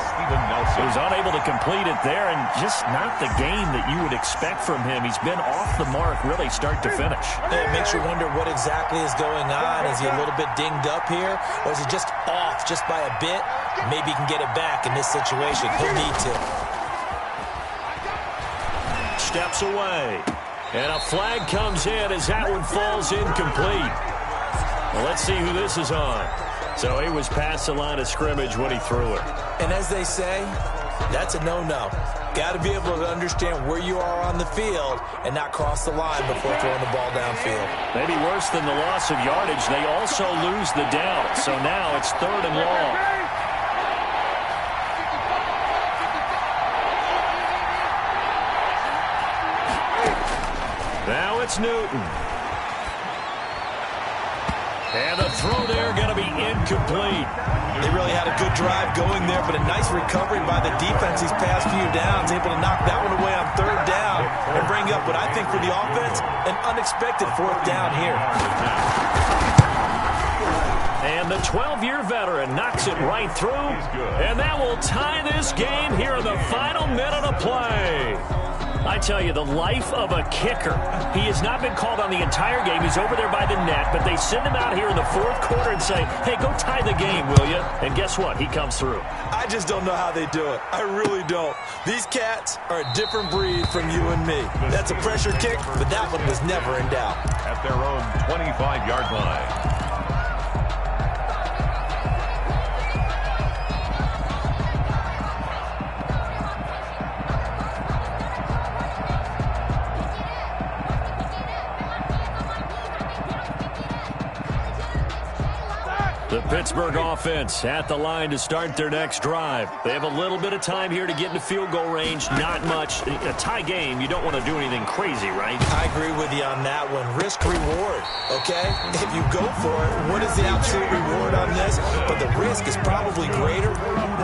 He was unable to complete it there, and just not the game that you would expect from him. He's been off the mark really start to finish. It makes you wonder what exactly is going on. Is he a little bit dinged up here, or is he just off just by a bit? Maybe he can get it back in this situation. He'll need to. Steps away. And a flag comes in as that one falls incomplete. Well, let's see who this is on. So he was past the line of scrimmage when he threw it. And as they say, that's a no-no. Got to be able to understand where you are on the field and not cross the line before throwing the ball downfield. Maybe worse than the loss of yardage, they also lose the down. So now it's 3rd and long. Now it's Newton. And the throw there going to be incomplete. They really had a good drive going there, but a nice recovery by the defense these past few downs, able to knock that one away on 3rd down and bring up what I think for the offense, an unexpected 4th down here. And the 12-year veteran knocks it right through, and that will tie this game here in the final minute of play. I tell you, the life of a kicker. He has not been called on the entire game. He's over there by the net, but they send him out here in the 4th quarter and say, hey, go tie the game, will you? And guess what? He comes through. I just don't know how they do it. I really don't. These cats are a different breed from you and me. That's a pressure kick, but that one was never in doubt. At their own 25-yard line. The Pittsburgh offense at the line to start their next drive. They have a little bit of time here to get into field goal range. Not much. A tie game, you don't want to do anything crazy, right? I agree with you on that one. Risk-reward, okay? If you go for it, what is the absolute reward on this? But the risk is probably greater.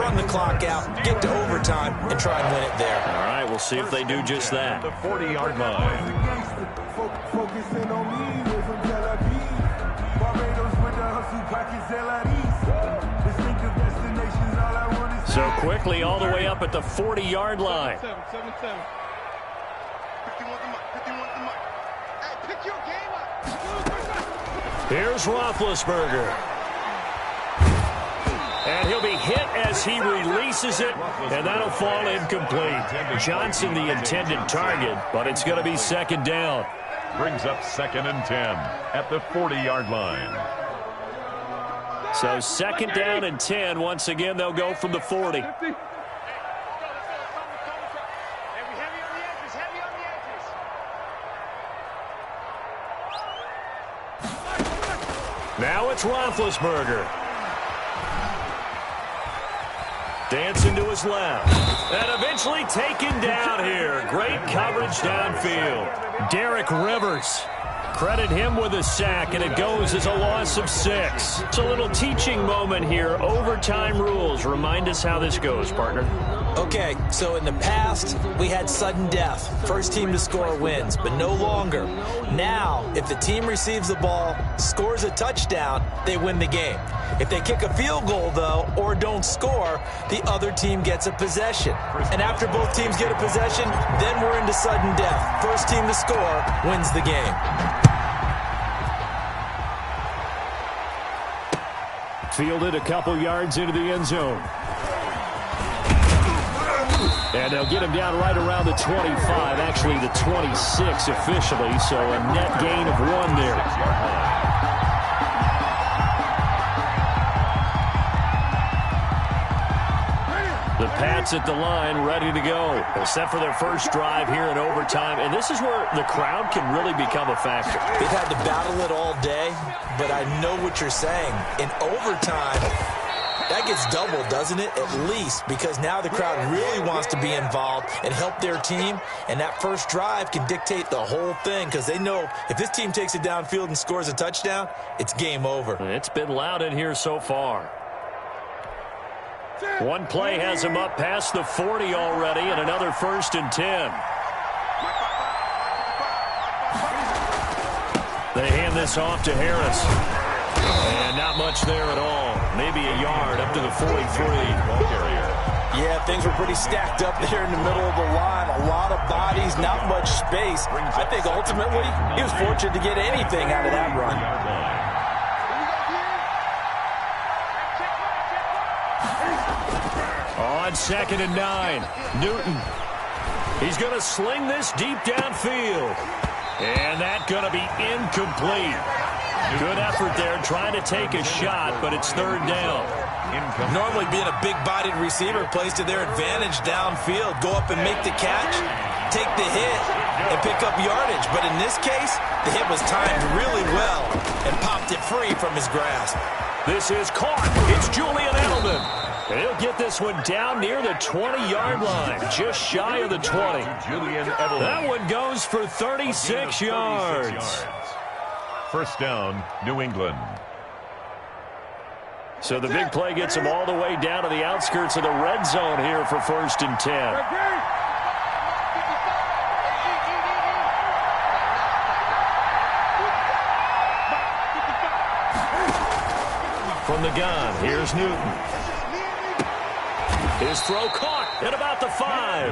Run the clock out, get to overtime, and try and win it there. All right, we'll see if they do just that. The 40-yard line. Focusing on me, we're from Tel Aviv. Barbados with the hustle package, distinctive destinations, all I want is So quickly all the way up at the 40-yard line. 7-7. 51 the mic, 51 the mic. Hey, pick your game up. Here's Roethlisberger. And he'll be hit as he releases it, and that'll fall incomplete. Johnson the intended target, but it's going to be 2nd down. Brings up 2nd and 10 at the 40-yard line. So 2nd down and 10. Once again, they'll go from the 40. Now it's Roethlisberger. Dancing to his left. And eventually taken down here. Great coverage downfield. Derek Rivers. Credit him with a sack, and it goes as a loss of 6. It's a little teaching moment here. Overtime rules. Remind us how this goes, partner. Okay, so in the past, we had sudden death. First team to score wins, but no longer. Now, if the team receives the ball, scores a touchdown, they win the game. If they kick a field goal, though, or don't score, the other team gets a possession. And after both teams get a possession, then we're into sudden death. First team to score wins the game. Fielded a couple yards into the end zone. And they'll get him down right around the 25, actually the 26 officially, so a net gain of 1 there. The Pats at the line, ready to go. They're set for their first drive here in overtime, and this is where the crowd can really become a factor. They've had to battle it all day, but I know what you're saying. In overtime, that gets doubled, doesn't it? At least, because now the crowd really wants to be involved and help their team, and that first drive can dictate the whole thing because they know if this team takes it downfield and scores a touchdown, it's game over. It's been loud in here so far. One play has him up past the 40 already, and another 1st and 10. They hand this off to Harris. And not much there at all. Maybe a yard up to the 43. Yeah, things were pretty stacked up there in the middle of the line. A lot of bodies, not much space. I think ultimately he was fortunate to get anything out of that run. On 2nd and 9, Newton. He's going to sling this deep downfield. And that's going to be incomplete. Good effort there trying to take a shot, but it's 3rd down. Normally being a big-bodied receiver plays to their advantage downfield. Go up and make the catch, take the hit, and pick up yardage. But in this case, the hit was timed really well and popped it free from his grasp. This is caught. It's Julian Edelman. And he'll get this one down near the 20-yard line, just shy of the 20. That one goes for 36 yards. First down, New England. So the big play gets them all the way down to the outskirts of the red zone here for 1st and 10. From the gun, here's Newton. His throw caught at about the 5.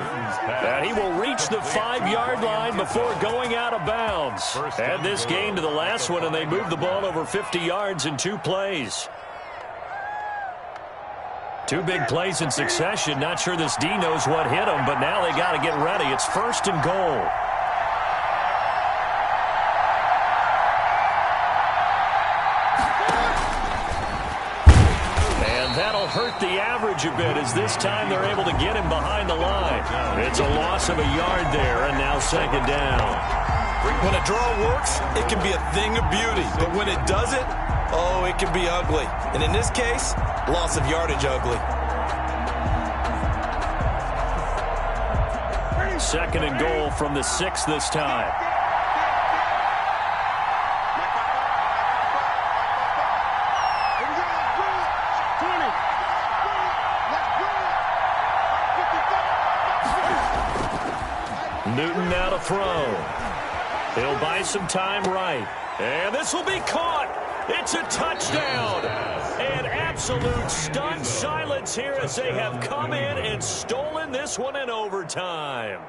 And he will reach the 5-yard line before going out of bounds. Add this game to the last one, and they moved the ball over 50 yards in 2 plays. 2 big plays in succession. Not sure this D knows what hit him, but now they got to get ready. It's 1st and goal. That'll hurt the average a bit as this time they're able to get him behind the line. It's a loss of a yard there, and now 2nd down. When a draw works, it can be a thing of beauty. But when it doesn't, oh, it can be ugly. And in this case, loss of yardage ugly. 2nd and goal from the 6 this time. Newton now to throw. He'll buy some time right. And this will be caught. It's a touchdown. And absolute stunned silence here as they have come in and stolen this one in overtime.